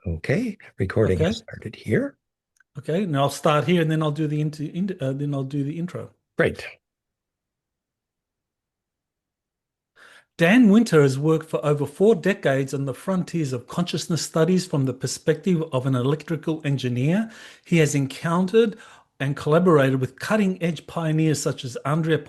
Okay, recording has Okay. started here. Okay. And I'll start here, and then I'll do the then I'll do the intro. Great. Dan Winter has worked for over 4 decades on the frontiers of consciousness studies from the perspective of an electrical engineer. He has encountered and collaborated with cutting-edge pioneers such as Andrea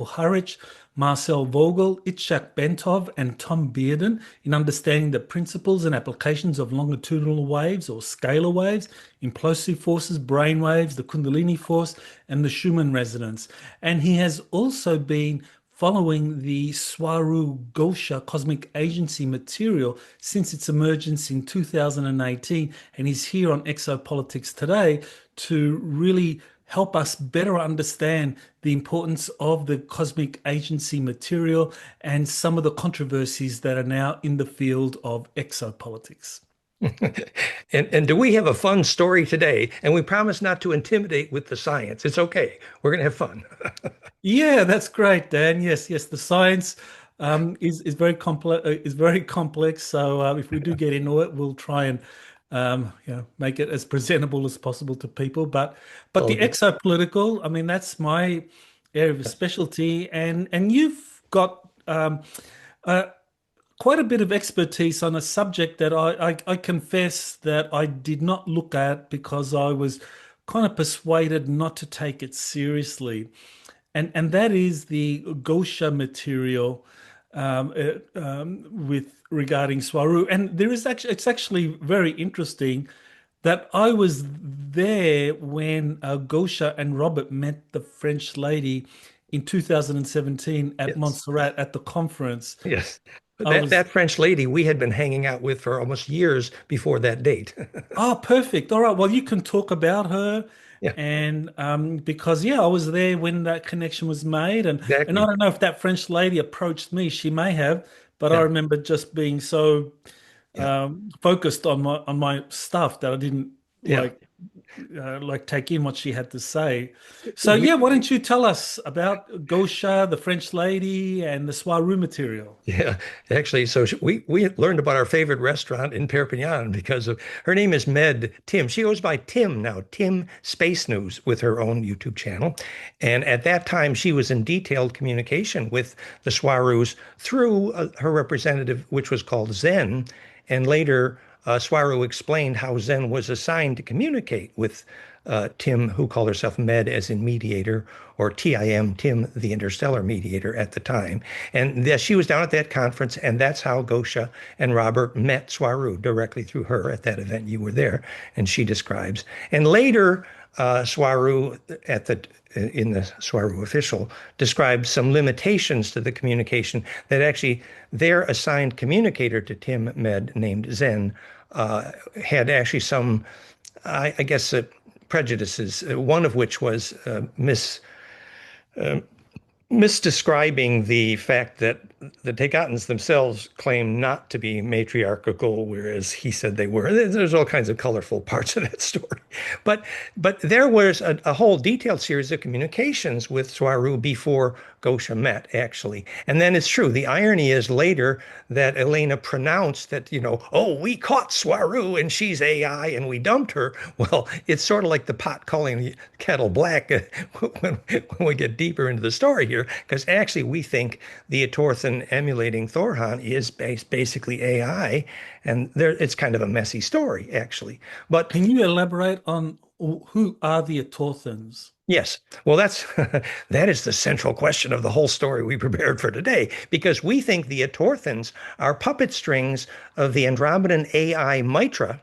Marcel Vogel, Itzhak Bentov, and Tom Bearden in understanding the principles and applications of longitudinal waves or scalar waves, implosive forces, brain waves, the Kundalini force, and the Schumann resonance. And he has also been following the Swaruu Gosia cosmic agency material since its emergence in 2018, and he's here on Exopolitics today to really help us better understand the importance of the cosmic agency material and some of the controversies that are now in the field of exopolitics. And do we have a fun story today? And we promise not to intimidate with the science. It's okay. We're going to have fun. Yeah, that's great, Dan. Yes, yes, the science is very complex. Is very complex. So if we do get into it, we'll try and make it as presentable as possible to people. But Oh, the exopolitical, I mean, that's my area of specialty, and you've got uh, quite a bit of expertise on a subject that I confess that I did not look at because I was kind of persuaded not to take it seriously, and that is the Gosha material with regarding Swaru. And there is actually it's actually very interesting that I was there when Gosha and Robert met the French lady in 2017 at yes. Montserrat at the conference. Yes. I was That French lady we had been hanging out with for almost years before that date. perfect. All right. Well, you can talk about her. Yeah, And because yeah, I was there when that connection was made, and I exactly. don't know if that French lady approached me. She may have, but I Yeah, remember just being so yeah, focused on my stuff that I didn't yeah. like take in what she had to say. So We yeah, why don't you tell us about Gosha, the French lady, and the Swaruu material? Yeah, actually, we learned about our favorite restaurant in Perpignan because of her name is Med Tim. She goes by Tim now, Tim Space News, with her own YouTube channel. And at that time, she was in detailed communication with the Swarus through her representative, which was called Zen. And later, Swaru explained how Zen was assigned to communicate with Tim, who called herself Med, as in mediator, or TIM, Tim, the interstellar mediator at the time. And she was down at that conference, and that's how Gosia and Robert met Swaru directly through her at that event. You were there, and she describes. And later, Swaru at the in the Swaru official described some limitations to the communication that actually their assigned communicator to Tim Med named Zen had actually some, I guess, prejudices. One of which was misdescribing the fact that the Taygetans themselves claim not to be matriarchal, whereas he said they were. There's all kinds of colorful parts of that story. But but there was a whole detailed series of communications with Swaru before Gosha met, actually. And then it's true. The irony is later that Elena pronounced that, oh, we caught Swaru and she's AI and we dumped her. Well, it's sort of like the pot calling the kettle black when we get deeper into the story here, because actually we think the Etorthan emulating Thorhan is basically AI, and it's kind of a messy story, actually. But Can you elaborate on who are the Etorthans? yes. Well, that is the central question of the whole story we prepared for today, because we think the Etorthans are puppet strings of the Andromedan AI Mitra,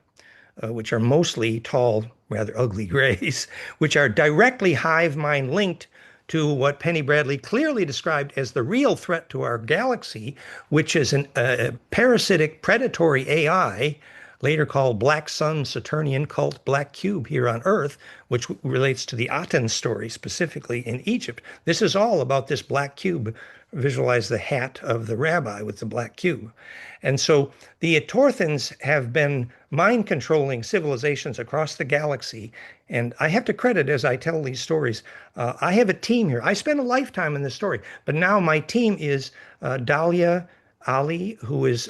which are mostly tall, rather ugly grays, which are directly hive mind linked to what Penny Bradley clearly described as the real threat to our galaxy, which is a parasitic predatory AI, later called Black Sun Saturnian cult Black Cube here on Earth, which relates to the Aten story specifically in Egypt. This is all about this black cube. Visualize the hat of the rabbi with the black cube. And so the Etorthans have been mind controlling civilizations across the galaxy. And I have to credit, as I tell these stories, I have a team here. I spent a lifetime in this story, but now my team is Dahlia Ali, who is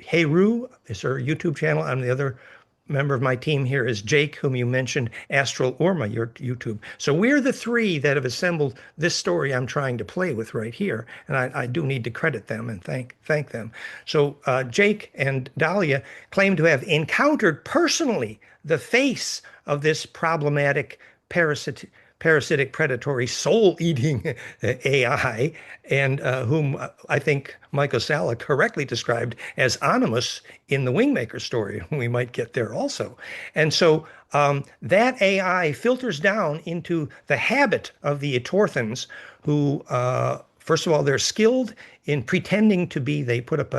Heyru is her YouTube channel. I'm the other member of my team here is Jake, whom you mentioned, Astral Orma, your YouTube. So we're the three that have assembled this story I'm trying to play with right here, and I do need to credit them and thank them. So Jake and Dahlia claim to have encountered personally the face of this problematic parasitic predatory soul-eating AI, and whom I think Michael Salla correctly described as Animus in the Wingmaker story. We might get there also. And so that AI filters down into the habit of the Etorthans, who, first of all, they're skilled in pretending to be, they put up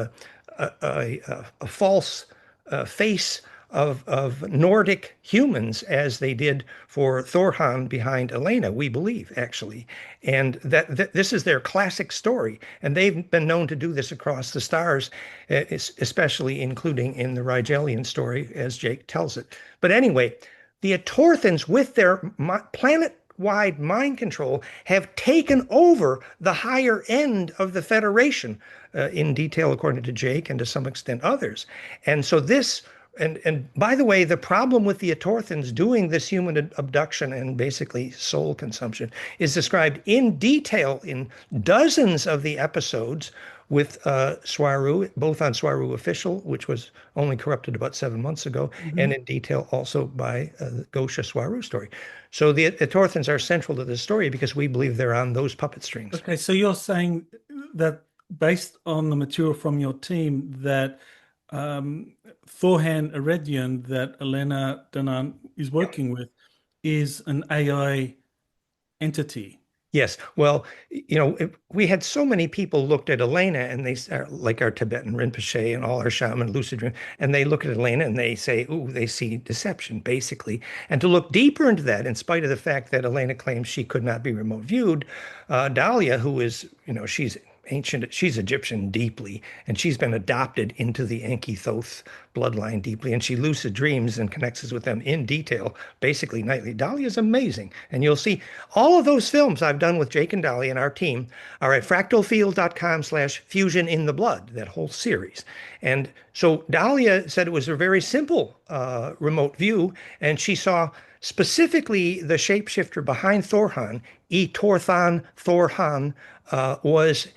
a false face of Nordic humans as they did for Thorhan behind Elena, we believe, actually. And that this is their classic story. And they've been known to do this across the stars, especially including in the Rigelian story, as Jake tells it. But anyway, the Etorthans, with their planet-wide mind control, have taken over the higher end of the Federation, in detail, according to Jake, and to some extent others. And so this and by the way, the problem with the Etorthans doing this human abduction and basically soul consumption is described in detail in dozens of the episodes with Swaruu, both on Swaruu Official, which was only corrupted about 7 months ago, and in detail also by the Gosia Swaruu story. So the Etorthans are central to this story because we believe they're on those puppet strings. Okay, so you're saying that based on the material from your team that Thorhan Eredian that Elena Danaan is working with is an AI entity. Yes. Well, we had so many people looked at Elena and they are like our Tibetan Rinpoche and all our shaman lucid dream, and they look at Elena and they say, ooh, they see deception, basically. And to look deeper into that, in spite of the fact that Elena claims she could not be remote viewed, Dahlia, who is, she's ancient, she's Egyptian deeply, and she's been adopted into the Enki Thoth bloodline deeply, and she lucid dreams and connects us with them in detail, basically nightly. Dahlia is amazing, and you'll see all of those films I've done with Jake and Dahlia and our team are at fractalfield.com/fusion in the blood, that whole series. And so Dahlia said it was a very simple remote view, and she saw specifically the shapeshifter behind Thorhan, Etorthan Thorhan, was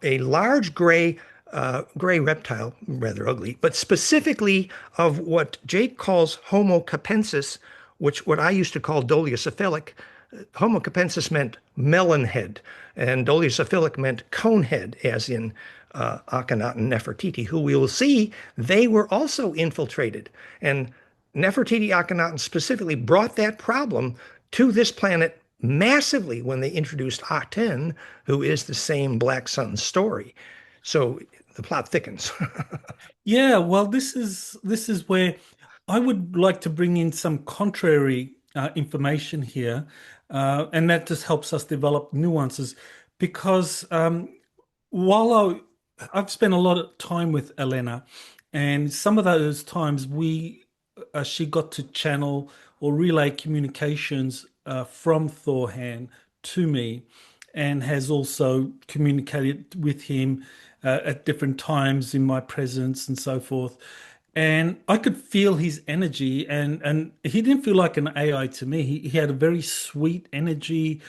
a large gray reptile, rather ugly, but specifically of what Jake calls Homo capensis, which what I used to call dolichocephalic. Homo capensis meant melon head, and dolichocephalic meant cone head, as in Akhenaten and Nefertiti, who we will see they were also infiltrated. And Nefertiti Akhenaten specifically brought that problem to this planet massively when they introduced Aten, who is the same Black Sun story. So the plot thickens. Yeah, well, this is where I would like to bring in some contrary information here, and that just helps us develop nuances. Because while I've spent a lot of time with Elena, and some of those times she got to channel or relay communications from Thorhan to me, and has also communicated with him at different times in my presence and so forth. And I could feel his energy, and he didn't feel like an AI to me. He had a very sweet energy.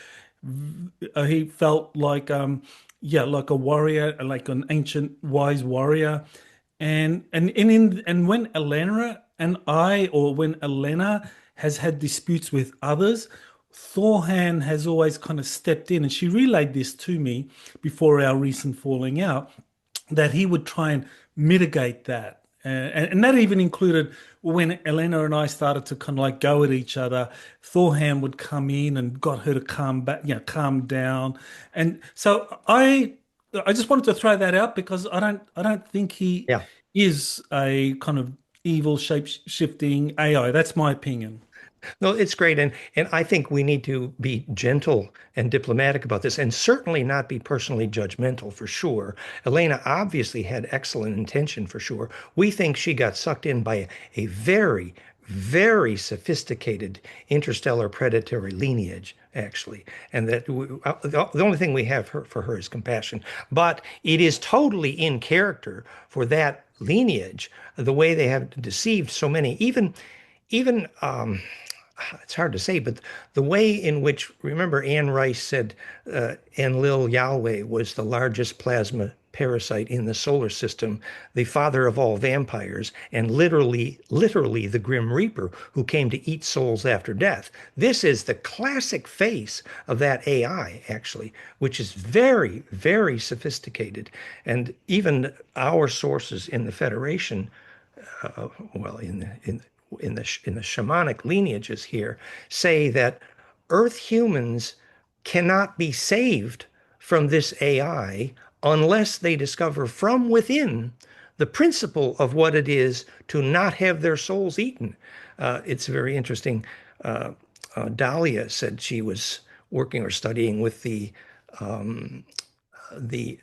He felt like like a warrior, like an ancient wise warrior. And when Elena and I, or when Elena has had disputes with others, Thorhan has always kind of stepped in, and she relayed this to me before our recent falling out, that he would try and mitigate that. And that even included when Elena and I started to kind of like go at each other, Thorhan would come in and got her to calm back, calm down. And so I just wanted to throw that out because I don't think he Yeah. is a kind of evil shape-shifting AI. That's my opinion. No, it's great. And I think we need to be gentle and diplomatic about this and certainly not be personally judgmental for sure. Elena obviously had excellent intention for sure. We think she got sucked in by a very, very sophisticated interstellar predatory lineage, actually. And that the only thing we have for her is compassion. But it is totally in character for that lineage, the way they have deceived so many, even it's hard to say, but the way in which, remember, Anne Rice said Enlil Yahweh was the largest plasma parasite in the solar system, the father of all vampires, and literally the Grim Reaper who came to eat souls after death. This is the classic face of that AI, actually, which is very, very sophisticated. And even our sources in the Federation, well, in the shamanic lineages here, say that Earth humans cannot be saved from this AI unless they discover from within the principle of what it is to not have their souls eaten. It's very interesting. Dahlia said she was working or studying with the the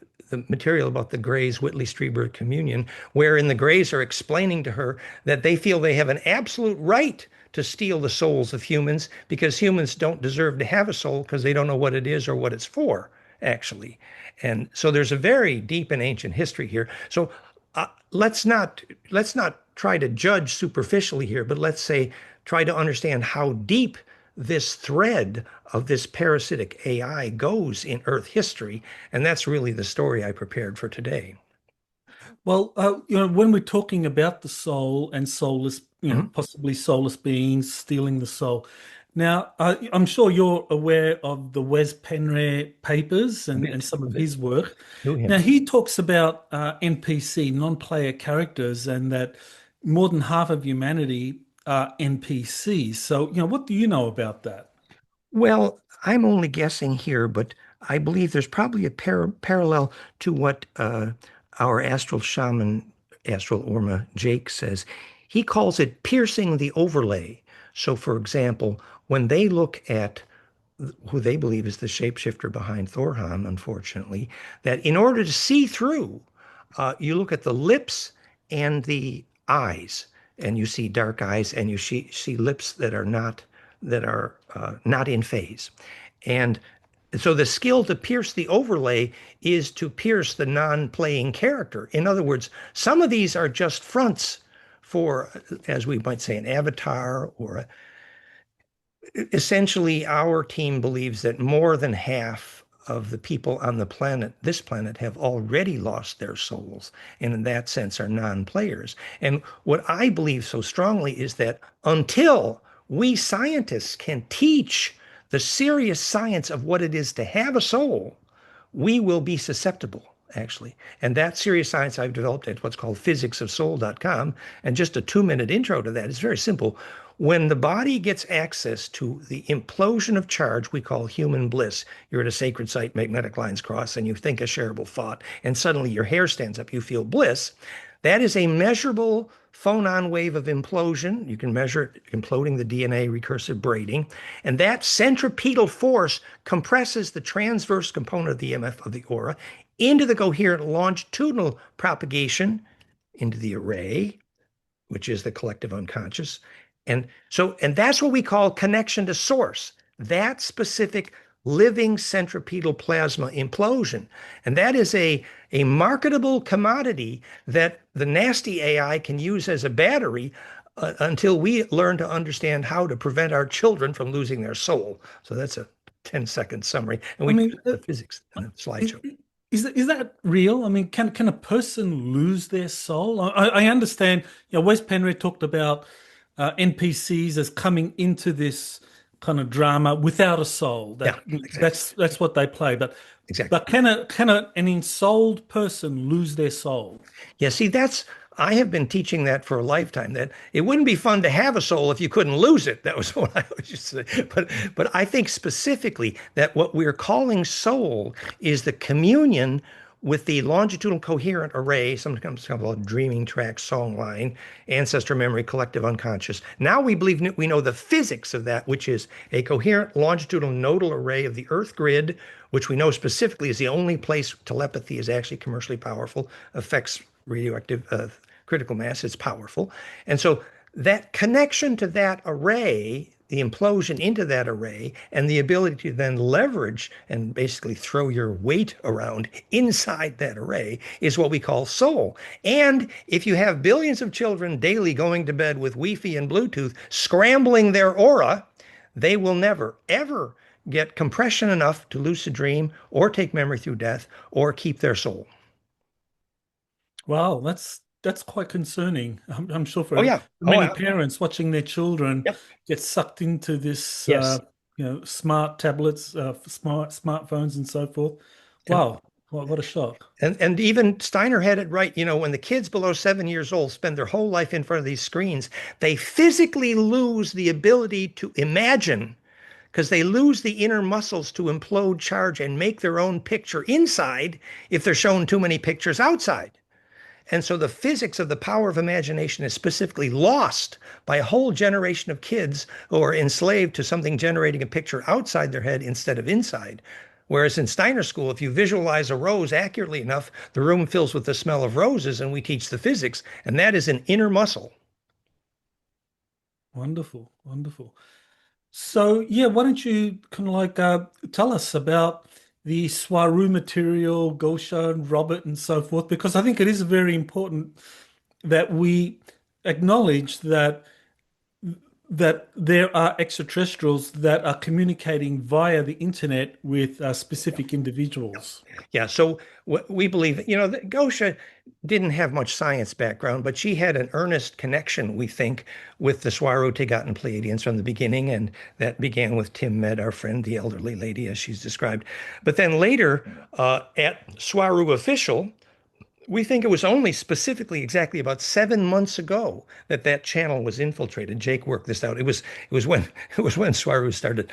material about the Greys Whitley Strieber communion, wherein the Greys are explaining to her that they feel they have an absolute right to steal the souls of humans because humans don't deserve to have a soul because they don't know what it is or what it's for, actually. And so there's a very deep and ancient history here. So let's not try to judge superficially here, but let's say try to understand how deep this thread of this parasitic AI goes in Earth history. And that's really the story I prepared for today. Well, when we're talking about the soul and soulless, Mhm. possibly soulless beings stealing the soul. Now, I'm sure you're aware of the Wes Penre papers A and bit, some a of bit. his work. Knew Now, him. he talks about NPC, non-player characters, and that more than half of humanity are NPCs. So, what do you know about that? Well, I'm only guessing here, but I believe there's probably a parallel to what our astral shaman, astral Orma Jake says. He calls it piercing the overlay. So, for example, when they look at who they believe is the shapeshifter behind Thorhan, unfortunately, that in order to see through, you look at the lips and the eyes, and you see dark eyes, and you see lips that are not in phase, and so the skill to pierce the overlay is to pierce the non-playing character. In other words, some of these are just fronts for, as we might say, an avatar or essentially, our team believes that more than half of the people on the planet, this planet, have already lost their souls, and in that sense are non-players. And what I believe so strongly is that until we scientists can teach the serious science of what it is to have a soul, we will be susceptible, actually. And that serious science I've developed at what's called physicsofsoul.com. And just a 2-minute intro to that is very simple. When the body gets access to the implosion of charge we call human bliss, you're at a sacred site, magnetic lines cross, and you think a shareable thought, and suddenly your hair stands up, you feel bliss. That is a measurable phonon wave of implosion. You can measure it imploding the DNA, recursive braiding. And that centripetal force compresses the transverse component of the EMF of the aura into the coherent longitudinal propagation into the array, which is the collective unconscious. And that's what we call connection to source, that specific living centripetal plasma implosion. And that is a marketable commodity that the nasty AI can use as a battery until we learn to understand how to prevent our children from losing their soul. So that's a 10-second summary. And I we do mean, the physics in a Is, slideshow. is that real? I mean, can a person lose their soul? I understand. Wes Penry talked about NPCs as coming into this kind of drama without a soul. Yeah, That exactly. that's what they play. But Exactly. but can an ensouled person lose their soul? Yeah, see, I have been teaching that for a lifetime, that it wouldn't be fun to have a soul if you couldn't lose it. That was what I always used to say. But I think specifically that what we're calling soul is the communion with the longitudinal coherent array, sometimes called dreaming track, song line, ancestor memory, collective unconscious. Now we believe we know the physics of that, which is a coherent longitudinal nodal array of the Earth grid, which we know specifically is the only place telepathy is actually commercially powerful, affects radioactive critical mass. It's powerful. And so that connection to that array, the implosion into that array and the ability to then leverage and basically throw your weight around inside that array is what we call soul. And if you have billions of children daily going to bed with Wi-Fi and Bluetooth scrambling their aura, they will never, ever get compression enough to lucid dream or take memory through death or keep their soul. Wow, that's quite concerning. I'm sure Oh for yeah. Oh many yeah. parents watching their children Yep. get sucked into this, Yes. smart tablets, smartphones, and so forth. And Wow, what a shock. and even Steiner had it right. When the kids below 7 years old spend their whole life in front of these screens, they physically lose the ability to imagine because they lose the inner muscles to implode charge and make their own picture inside if they're shown too many pictures outside. And so the physics of the power of imagination is specifically lost by a whole generation of kids who are enslaved to something generating a picture outside their head instead of inside. Whereas in Steiner School, if you visualize a rose accurately enough, the room fills with the smell of roses, and we teach the physics, and that is an inner muscle. Wonderful, wonderful. So, yeah, why don't you kind of like tell us about the Swaruu material, Gosia and Robert, and so forth? Because I think it is very important that we acknowledge that there are extraterrestrials that are communicating via the internet with specific individuals. Yeah, so we believe, that Gosia didn't have much science background, but she had an earnest connection, we think, with the Swaruu, Taygeta, and Pleiadians from the beginning, and that began with Tim Med, our friend, the elderly lady, as she's described. But then later, at Swaruu Official, we think it was only specifically exactly about 7 months ago that that channel was infiltrated. Jake worked this out. It was when Swaru started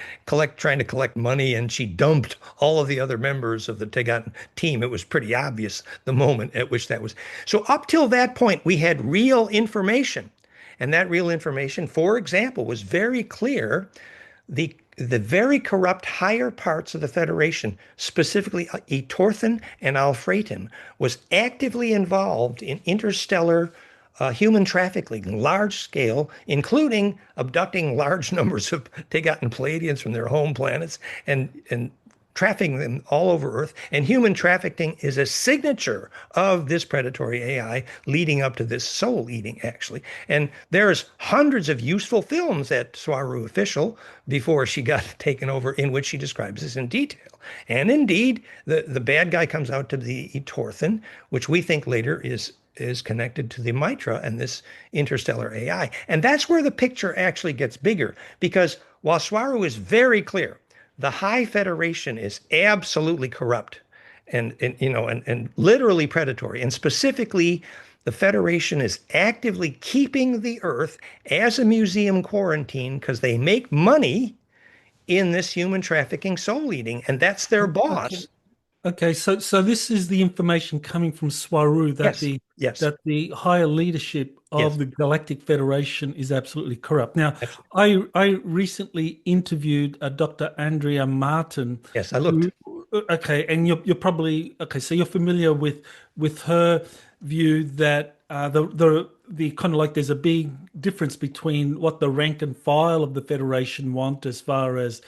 trying to collect money, and she dumped all of the other members of the Taygeta team. It was pretty obvious the moment at which that was. So up till that point, we had real information, and that real information, for example, was very clear. The very corrupt higher parts of the Federation, specifically Etorthan and Alfreton, was actively involved in interstellar human trafficking, large scale, including abducting large numbers of Taygeta Pleiadians from their home planets and trafficking them all over Earth. And human trafficking is a signature of this predatory AI leading up to this soul eating, actually. And there's hundreds of useful films at Swaruu Official before she got taken over in which she describes this in detail. And indeed, the bad guy comes out to the Etorthan, which we think later is connected to the Mitra and this interstellar AI. And that's where the picture actually gets bigger, because while Swaruu is very clear, the High Federation is absolutely corrupt and literally predatory. And specifically, the Federation is actively keeping the Earth as a museum quarantine because they make money in this human trafficking soul eating, and that's their Okay. boss. Okay, so this is the information coming from Swaru that Yes, the yes, that the higher leadership of yes, the Galactic Federation is absolutely corrupt. Now, absolutely. I recently interviewed Dr. Andrea Martin, Yes, I looked. who okay, and you're probably okay, so you're familiar with her view that the kind of like there's a big difference between what the rank and file of the Federation want as far as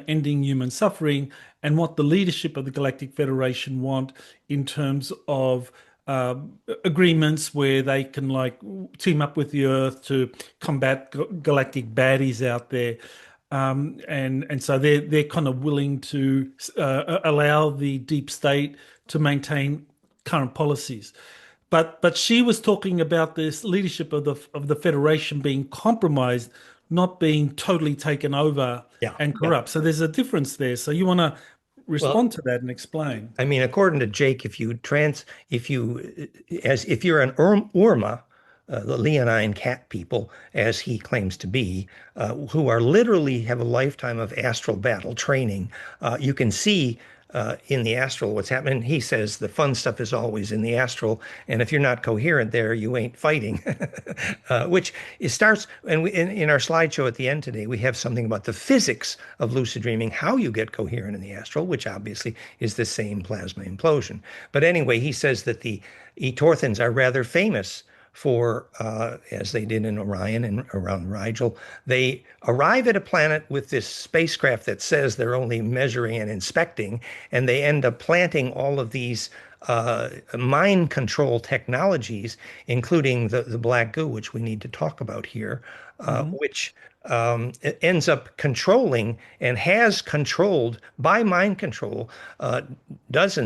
ending human suffering and what the leadership of the Galactic Federation want in terms of agreements where they can like team up with the Earth to combat galactic baddies out there. And so they're kind of willing to allow the deep state to maintain current policies. But she was talking about this leadership of the Federation being compromised, not being totally taken over Yeah, and yeah. corrupt. So there's a difference there. So you want to Well, respond to that and explain. I mean, according to Jake, if you're an Urma, the Leonine cat people, as he claims to be, who are literally have a lifetime of astral battle training, you can see in the astral what's happening. He says the fun stuff is always in the astral, and if you're not coherent there, you ain't fighting. Which it starts, and in our slideshow at the end today, we have something about the physics of lucid dreaming, how you get coherent in the astral, which obviously is the same plasma implosion. But anyway, he says that the Etorthans are rather famous for, as they did in Orion and around Rigel. They arrive at a planet with this spacecraft that says they're only measuring and inspecting, and they end up planting all of these mind control technologies, including the black goo, which we need to talk about here, Hmm. which it ends up controlling and has controlled by mind control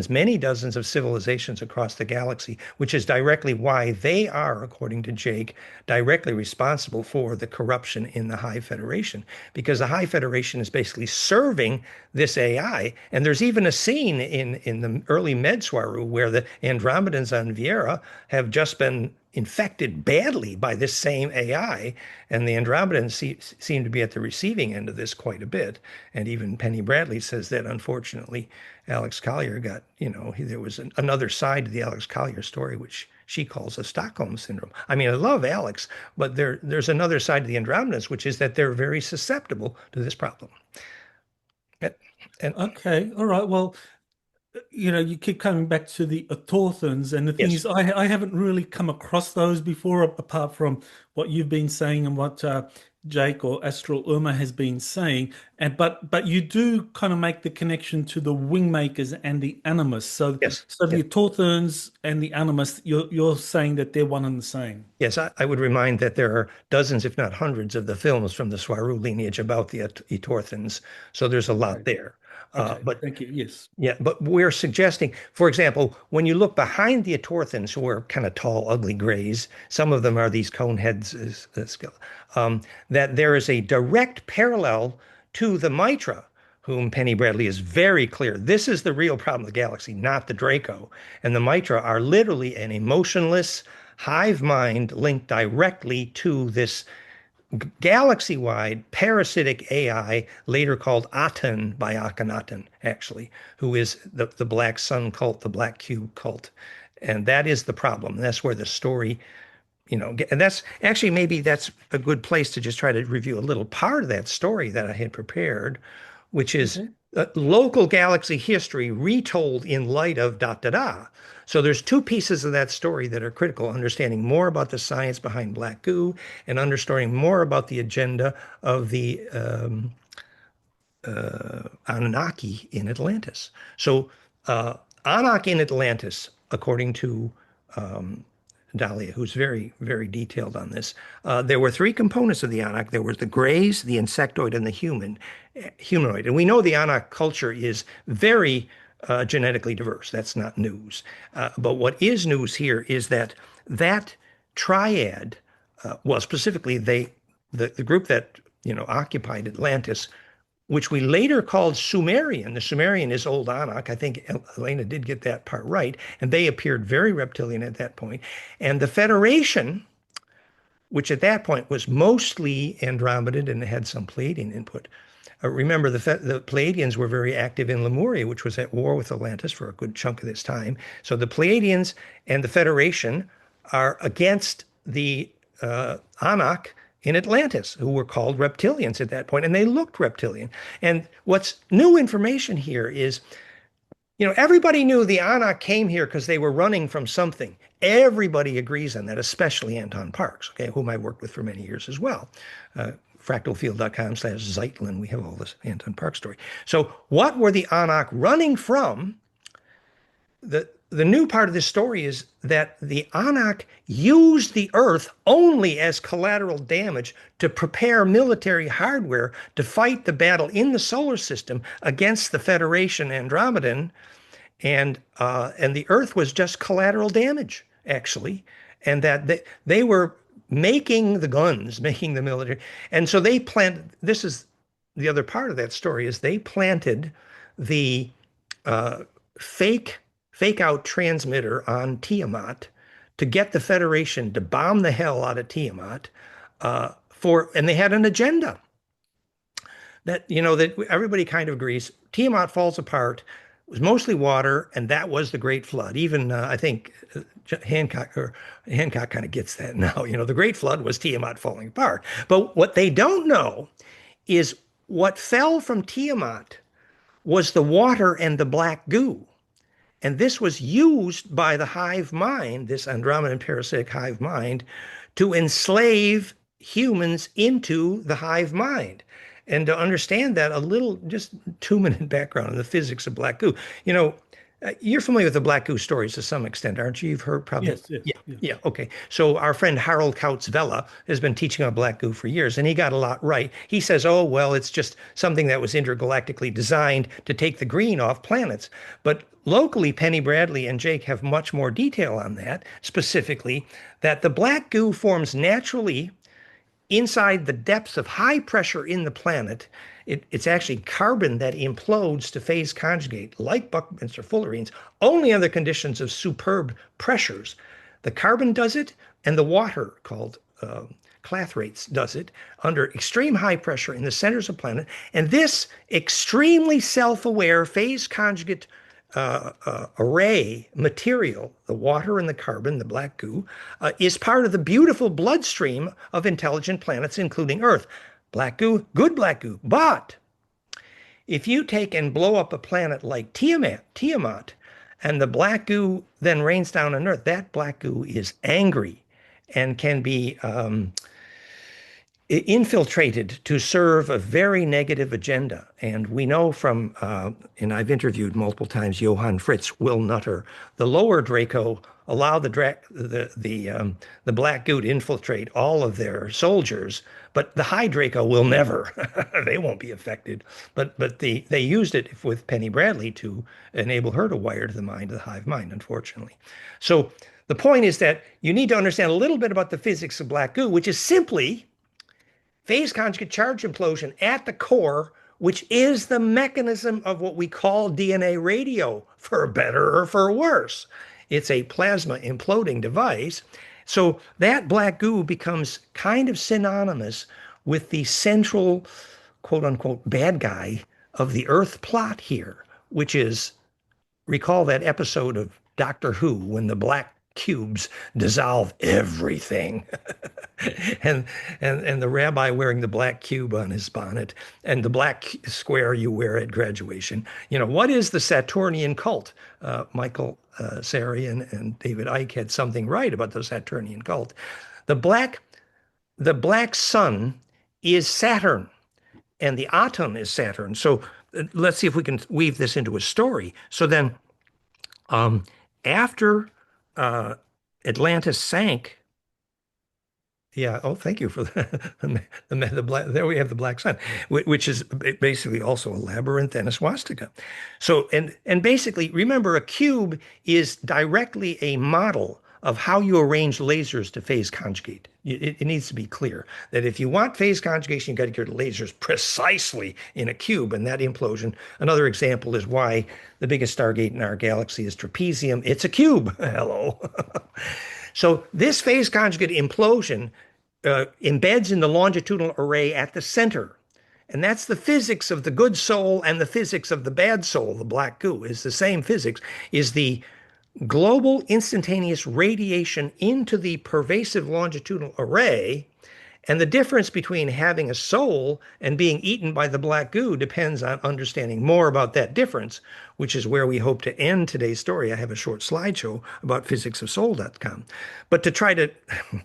many dozens of civilizations across the galaxy, which is directly why they are, according to Jake, directly responsible for the corruption in the High Federation, because the High Federation is basically serving this AI. And there's even a scene in the early Med Swaru where the Andromedans on Viera have just been infected badly by this same AI, and the Andromedans seem to be at the receiving end of this quite a bit. And even Penny Bradley says that unfortunately, Alex Collier got, there was another side to the Alex Collier story, which she calls a Stockholm syndrome. I mean, I love Alex, but there's another side to the Andromedans, which is that they're very susceptible to this problem. And, and Okay, all right. Well, you keep coming back to the Etorthans, and the thing yes, is, I haven't really come across those before, apart from what you've been saying and what Jake or Astral Irma has been saying. And but you do kind of make the connection to the Wingmakers and the Animus. So yes, so yes. the Etorthans and the Animus, you're saying that they're one and the same. Yes, I would remind that there are dozens, if not hundreds, of the films from the Swaruu lineage about the Etorthans. So there's a lot Right. there. Okay. But Thank you. Yes. yeah, but we're suggesting, for example, when you look behind the Etorthans, who are kind of tall, ugly grays, some of them are these cone heads, that there is a direct parallel to the Mitra, whom Penny Bradley is very clear. This is the real problem of the galaxy, not the Draco. And the Mitra are literally an emotionless hive mind linked directly to this galaxy-wide parasitic AI, later called Aten by Akhenaten, actually, who is the Black Sun cult, the Black Cube cult. And that is the problem. That's where the story, and that's actually maybe that's a good place to just try to review a little part of that story that I had prepared, which is Okay. local galaxy history retold in light of dot da da. So there's two pieces of that story that are critical: understanding more about the science behind black goo and understanding more about the agenda of the Anunnaki in Atlantis. So Anunnaki in Atlantis, according to Dahlia, who's very, very detailed on this. There were three components of the Anak. There was the grays, the insectoid, and the humanoid. And we know the Anak culture is very genetically diverse. That's not news. But what is news here is that triad, well, specifically the group that occupied Atlantis, which we later called Sumerian. The Sumerian is Old Anak. I think Elena did get that part right. And they appeared very reptilian at that point. And the Federation, which at that point was mostly Andromedan and had some Pleiadian input. Remember, the Pleiadians were very active in Lemuria, which was at war with Atlantis for a good chunk of this time. So the Pleiadians and the Federation are against the Anak in Atlantis, who were called reptilians at that point, and they looked reptilian. And what's new information here is, everybody knew the Anak came here because they were running from something. Everybody agrees on that, especially Anton Parks, okay, whom I worked with for many years as well. Fractalfield.com/Zeitlin, we have all this Anton Parks story. So what were the Anak running from? The new part of this story is that the Anak used the Earth only as collateral damage to prepare military hardware to fight the battle in the solar system against the Federation Andromedan, and the Earth was just collateral damage, actually, and that they were making the guns, making the military, and so they planted. This is the other part of that story: is they planted the uh, fake out transmitter on Tiamat to get the Federation to bomb the hell out of Tiamat, and they had an agenda that everybody kind of agrees. Tiamat falls apart. It was mostly water, and that was the Great Flood. Even I think Hancock kind of gets that now. The Great Flood was Tiamat falling apart. But what they don't know is what fell from Tiamat was the water and the black goo. And this was used by the hive mind, this Andromedan parasitic hive mind, to enslave humans into the hive mind. And to understand that, a little, just 2-minute background on the physics of black goo. You know, you're familiar with the black goo stories to some extent, aren't you? You've heard probably. Yes, yes, Yeah, yes. yeah, okay. So our friend Harold Kautz-Vella has been teaching on black goo for years, and he got a lot right. He says, oh, well, it's just something that was intergalactically designed to take the green off planets. But locally, Penny Bradley and Jake have much more detail on that, specifically that the black goo forms naturally inside the depths of high pressure in the planet. It's actually carbon that implodes to phase conjugate, like Buckminster fullerenes, only under conditions of superb pressures. The carbon does it, and the water, called clathrates, does it under extreme high pressure in the centers of the planet. And this extremely self-aware phase conjugate array material, the water and the carbon, the black goo, is part of the beautiful bloodstream of intelligent planets, including Earth. Black goo, good black goo. But if you take and blow up a planet like Tiamat, and the black goo then rains down on Earth, that black goo is angry and can be infiltrated to serve a very negative agenda. And we know from, and I've interviewed multiple times, Johann Fritz, Will Nutter, the lower Draco allow the black goo to infiltrate all of their soldiers, but the high Draco will never. They won't be affected. But they used it with Penny Bradley to enable her to wire to the mind of the hive mind, unfortunately. So the point is that you need to understand a little bit about the physics of black goo, which is simply phase conjugate charge implosion at the core, which is the mechanism of what we call DNA radio, for better or for worse. It's a plasma imploding device. So that black goo becomes kind of synonymous with the central, quote unquote, bad guy of the Earth plot here, which is, recall that episode of Doctor Who when the black cubes dissolve everything. and the rabbi wearing the black cube on his bonnet and the black square you wear at graduation. You know, what is the Saturnian cult? Michael Sarian and David Icke had something right about the Saturnian cult. The black sun is Saturn, and the Aton is Saturn. So let's see if we can weave this into a story. So then, after Atlantis sank. Yeah. Oh, thank you for the black. There we have the black sun, which is basically also a labyrinth and a swastika. So and basically, remember, a cube is directly a model of how you arrange lasers to phase conjugate. It needs to be clear that if you want phase conjugation, you got to get lasers precisely in a cube, and that implosion. Another example is why the biggest stargate in our galaxy is trapezium. It's a cube. Hello. So this phase conjugate implosion embeds in the longitudinal array at the center. And that's the physics of the good soul and the physics of the bad soul. The black goo is the same physics, is the global instantaneous radiation into the pervasive longitudinal array. And the difference between having a soul and being eaten by the black goo depends on understanding more about that difference, which is where we hope to end today's story. I have a short slideshow about physicsofsoul.com. But to try to,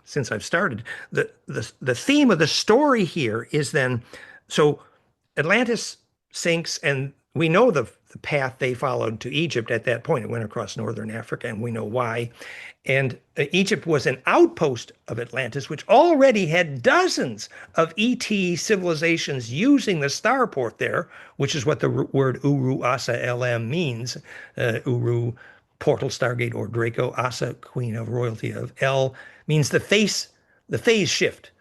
since I've started, the theme of the story here is then, so Atlantis sinks, and we know the path they followed to Egypt at that point. It went across northern Africa, and we know why. And Egypt was an outpost of Atlantis, which already had dozens of ET civilizations using the starport there, which is what the word Uru Asa LM means. Uru, portal stargate, or Draco. Asa, queen of royalty of El, means the phase shift,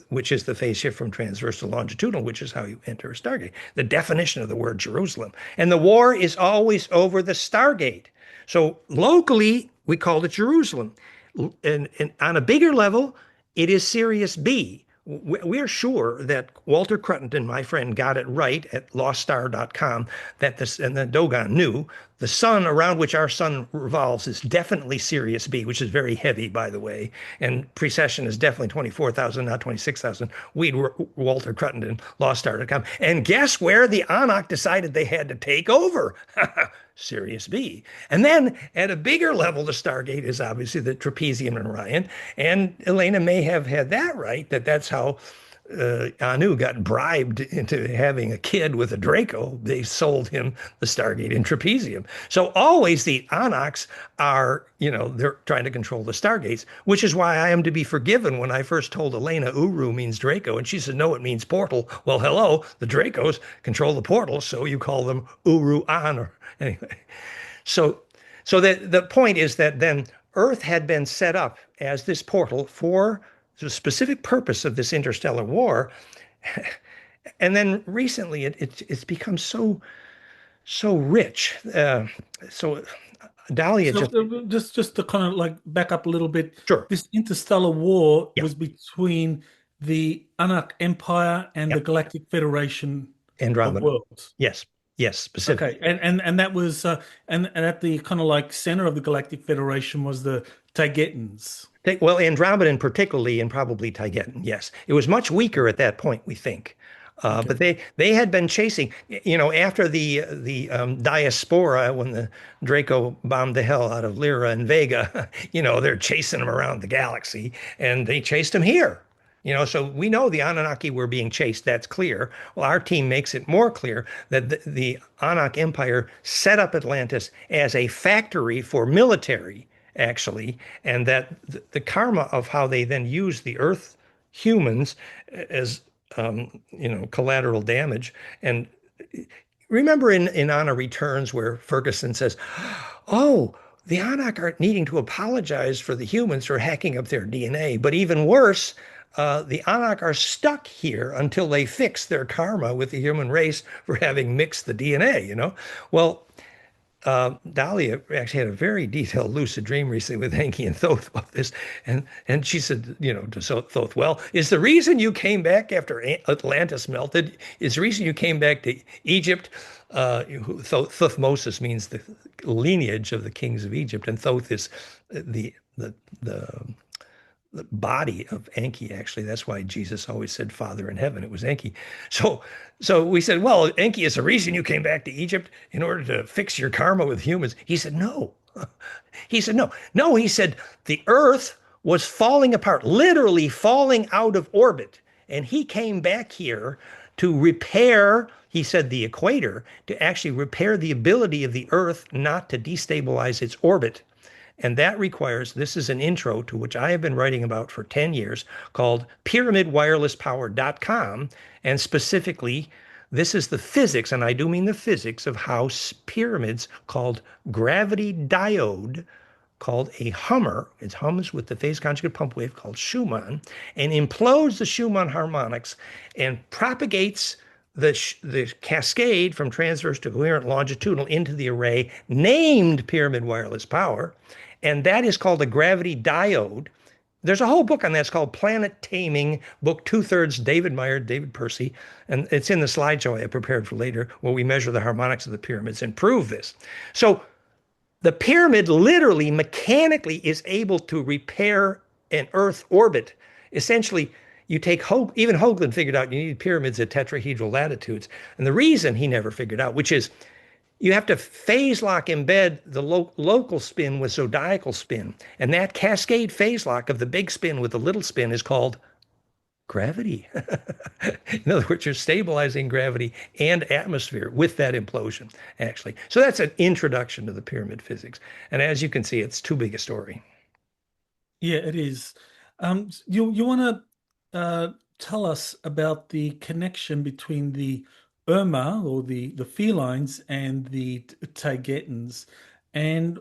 which is the phase shift from transverse to longitudinal, which is how you enter a stargate. The definition of the word Jerusalem. And the war is always over the stargate. So locally, we called it Jerusalem. And on a bigger level, it is Sirius B. We're sure that Walter Cruttenden, my friend, got it right at loststar.com, that this, and the Dogon knew The sun around which our sun revolves is definitely Sirius B, which is very heavy, by the way. And precession is definitely 24,000, not 26,000. We'd Walter Cruttenden, loststar.com. And guess where the Anak decided they had to take over? Sirius B. And then at a bigger level, the Stargate is obviously the Trapezium and Orion. And Elena may have had that right, that's how Anu got bribed into having a kid with a Draco. They sold him the Stargate in Trapezium. So always the Anaks are, they're trying to control the Stargates, which is why I am to be forgiven when I first told Elena Uru means Draco. And she said, no, it means portal. Well, hello, the Dracos control the portals, so you call them Uru An. Or, anyway, so the point is that then Earth had been set up as this portal for the specific purpose of this interstellar war. And then recently it's become so rich. So Dahlia So just to kind of like back up a little bit, sure. this interstellar war Yeah. was between the Anak Empire and Yeah. the Galactic Federation of Andromeda. Worlds. Yes, Okay, specifically. and that was and at the kind of like center of the Galactic Federation was the Taygettans. Well, Andromedan particularly, and probably Taygeta, yes. It was much weaker at that point, we think. Okay. But they had been chasing, after the diaspora, when the Draco bombed the hell out of Lyra and Vega, they're chasing them around the galaxy, and they chased them here. So we know the Anunnaki were being chased. That's clear. Well, our team makes it more clear that the Anak Empire set up Atlantis as a factory for military, actually, and that the karma of how they then use the Earth humans as collateral damage. And remember in Anna Returns where Ferguson says, "Oh, the Anak aren't needing to apologize for the humans for hacking up their DNA, but even worse." The Anak are stuck here until they fix their karma with the human race for having mixed the DNA. Well, Dahlia actually had a very detailed lucid dream recently with Enki and Thoth about this, and she said, to Thoth, well, is the reason you came back after Atlantis melted? Is the reason you came back to Egypt? Thothmosis means the lineage of the kings of Egypt, and Thoth is the body of Enki, actually. That's why Jesus always said Father in heaven. It was Enki. So we said, well, Enki is the reason you came back to Egypt in order to fix your karma with humans. He said, no. He said, no. No, he said, the earth was falling apart, literally falling out of orbit. And he came back here to repair, he said, the equator, to actually repair the ability of the earth not to destabilize its orbit. And that requires, this is an intro to which I have been writing about for 10 years called pyramidwirelesspower.com. And specifically, this is the physics, and I do mean the physics of how pyramids called gravity diode, called a hummer, it hums with the phase conjugate pump wave called Schumann, and implodes the Schumann harmonics and propagates the cascade from transverse to coherent longitudinal into the array named pyramid wireless power. And that is called a gravity diode. There's a whole book on that. It's called Planet Taming, book 2/3, David Meyer, David Percy. And it's in the slideshow I prepared for later, where we measure the harmonics of the pyramids and prove this. So the pyramid literally mechanically is able to repair an Earth orbit. Essentially, you take even Hoagland figured out you need pyramids at tetrahedral latitudes. And the reason he never figured out, which is you have to phase lock embed the local spin with zodiacal spin. And that cascade phase lock of the big spin with the little spin is called gravity. In other words, you're stabilizing gravity and atmosphere with that implosion, actually. So that's an introduction to the pyramid physics. And as you can see, it's too big a story. Yeah, it is. You want to tell us about the connection between the Irma or the felines and the Taygettans, and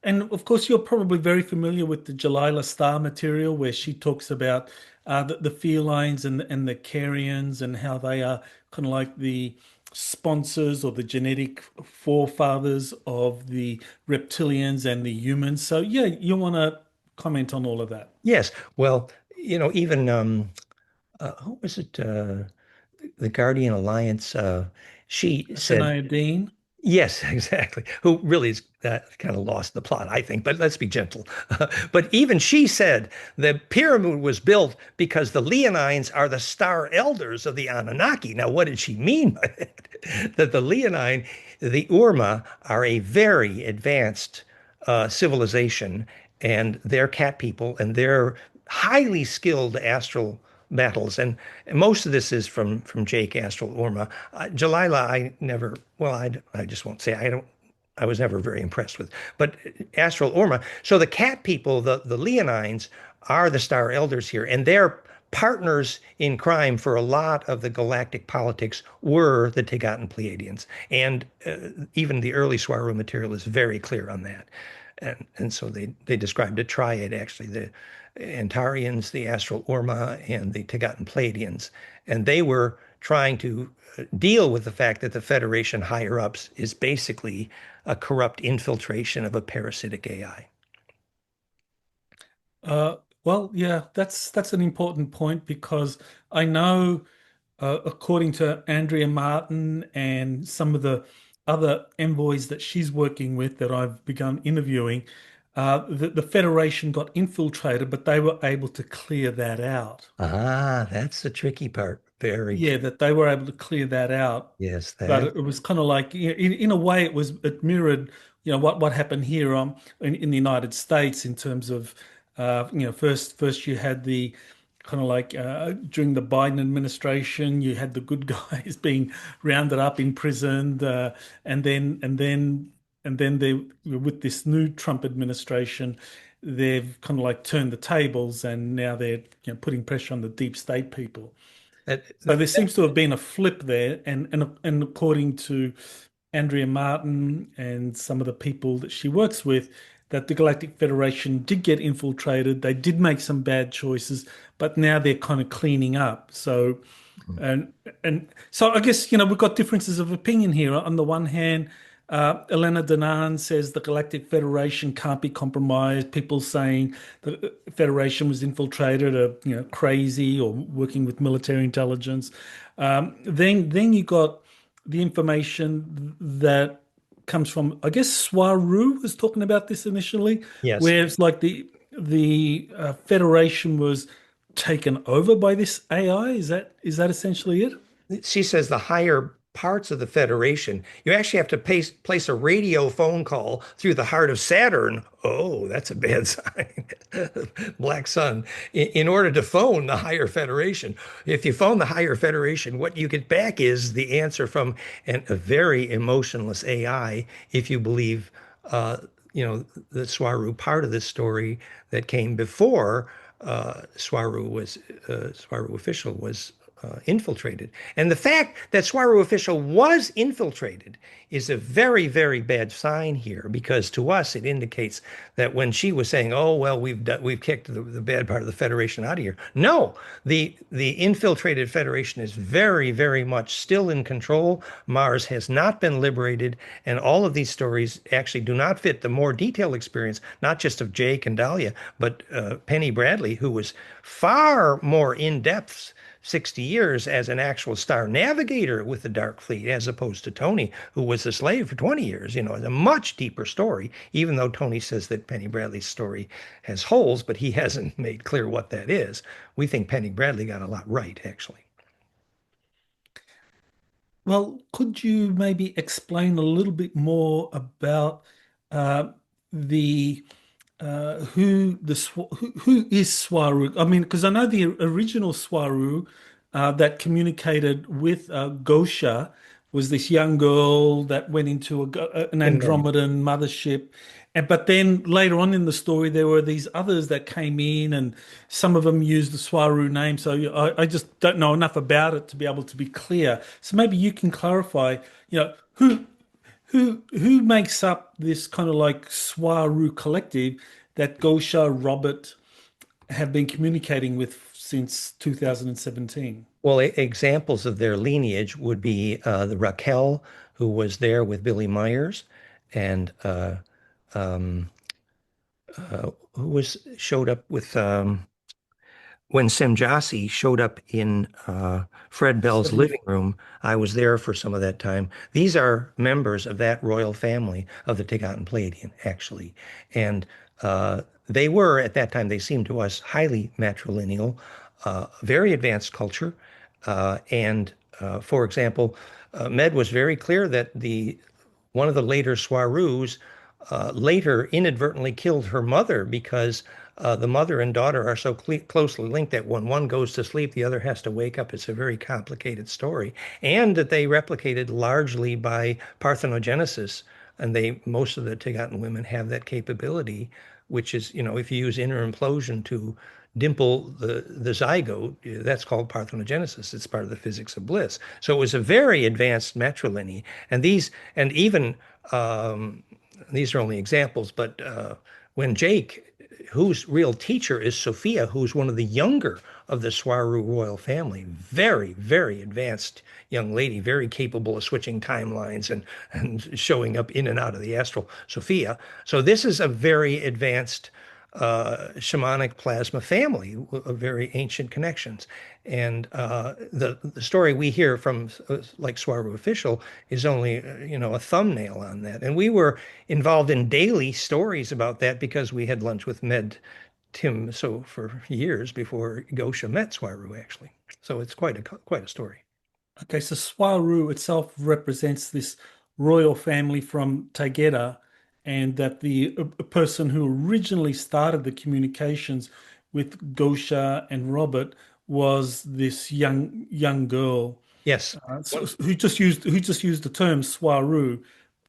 and of course you're probably very familiar with the Jalila Star material where she talks about the felines and the Carians and how they are kind of like the sponsors or the genetic forefathers of the reptilians and the humans. So yeah, you want to comment on all of that. Yes. Well, even who was it? The Guardian Alliance. She said, Athena Dean. Yes, exactly. Who really is kind of lost the plot, I think, but let's be gentle. But even she said the pyramid was built because the Leonines are the star elders of the Anunnaki. Now, what did she mean by that? That the Leonine, the Urma, are a very advanced civilization, and they're cat people, and they're highly skilled astral battles. And most of this is from Jake Astral Urma. Jalila, I never, well, I just won't say I don't. I was never very impressed with, but Astral Urma. So the cat people, the Leonines, are the Star Elders here, and they're partners in crime for a lot of the galactic politics were the Taygeta Pleiadians, and even the early Swaruu material is very clear on that. And so they described a triad actually, the Antarians, the Astral Urma, and the Taygeta Pleiadians, and they were trying to deal with the fact that the Federation higher ups is basically a corrupt infiltration of a parasitic AI. Well, yeah, that's an important point because I know, according to Andrea Martin and some of the other envoys that she's working with that I've begun interviewing, the Federation got infiltrated, but they were able to clear that out. Ah, that's the tricky part. Very Yeah, true. that they were able to clear that out. Yes, But that. it was kind of like, in a way, it mirrored, what happened here in the United States in terms of, first you had the kind of like during the Biden administration, you had the good guys being rounded up, imprisoned, and then they with this new Trump administration, they've kind of like turned the tables, and now they're putting pressure on the deep state people. that, So there seems to have been a flip there, and according to Andrea Martin and some of the people that she works with, that the Galactic Federation did get infiltrated. They did make some bad choices, but now they're kind of cleaning up. So and so I guess we've got differences of opinion here. On the one hand, Elena Danaan says the Galactic Federation can't be compromised. People saying the Federation was infiltrated are crazy or working with military intelligence. Then you got the information that comes from, I guess Swaru was talking about this initially, yes. where it's like the Federation was taken over by this AI. Is that essentially it? She says the higher parts of the Federation, you actually have to place a radio phone call through the heart of Saturn. Oh, that's a bad sign. Black Sun. In order to phone the higher Federation. If you phone the higher Federation, what you get back is the answer from a very emotionless AI, if you believe, uh, the Swaru part of this story that came before Swaru official was infiltrated. And the fact that Swaru official was infiltrated is a very, very bad sign here because to us it indicates that when she was saying, "Oh well, we've kicked the bad part of the Federation out of here," no, the infiltrated Federation is very, very much still in control. Mars has not been liberated, and all of these stories actually do not fit the more detailed experience, not just of Jake and Dahlia, but Penny Bradley, who was far more in depth 60 years as an actual star navigator with the Dark Fleet, as opposed to Tony, who was a slave for 20 years. It's a much deeper story, even though Tony says that Penny Bradley's story has holes, but he hasn't made clear what that is. We think Penny Bradley got a lot right, actually. Well, could you maybe explain a little bit more about uh, the who is Swaru? I mean, because I know the original Swaru that communicated with Gosia was this young girl that went into an And then, Andromedan mothership. But then later on in the story, there were these others that came in, and some of them used the Swaru name. So I just don't know enough about it to be able to be clear. So maybe you can clarify, who makes up this kind of like Swaru collective that Gosia Robert have been communicating with since 2017? well, examples of their lineage would be the Raquel, who was there with Billy Myers, and who was showed up with when Semjase showed up in Fred Bell's 70. living room, I was there for some of that time. These are members of that royal family of the Taygeta Pleiadian, actually. And they were, at that time, they seemed to us highly matrilineal, very advanced culture. For example, Med was very clear that the one of the later Swarus later inadvertently killed her mother because the mother and daughter are so closely linked that when one goes to sleep, the other has to wake up. It's a very complicated story, and that they replicated largely by parthenogenesis, and most of the Taygeta women have that capability, which is, if you use inner implosion to dimple the zygote, that's called parthenogenesis. It's part of the physics of bliss. So it was a very advanced matrilineal, and even these are only examples, but when Jake, whose real teacher is Sophia, who's one of the younger of the Swaru royal family, very, very advanced young lady, very capable of switching timelines and showing up in and out of the astral, Sophia. So this is a very advanced shamanic plasma family of very ancient connections. And the story we hear from like Swaru official is only a thumbnail on that. And we were involved in daily stories about that because we had lunch with Med Tim so for years before Gosia met Swaru actually. So it's quite a story. Okay, so Swaru itself represents this royal family from Taygeta, and that the a person who originally started the communications with Gosia and Robert was this young girl, Yes. One, who just used the term Swaru,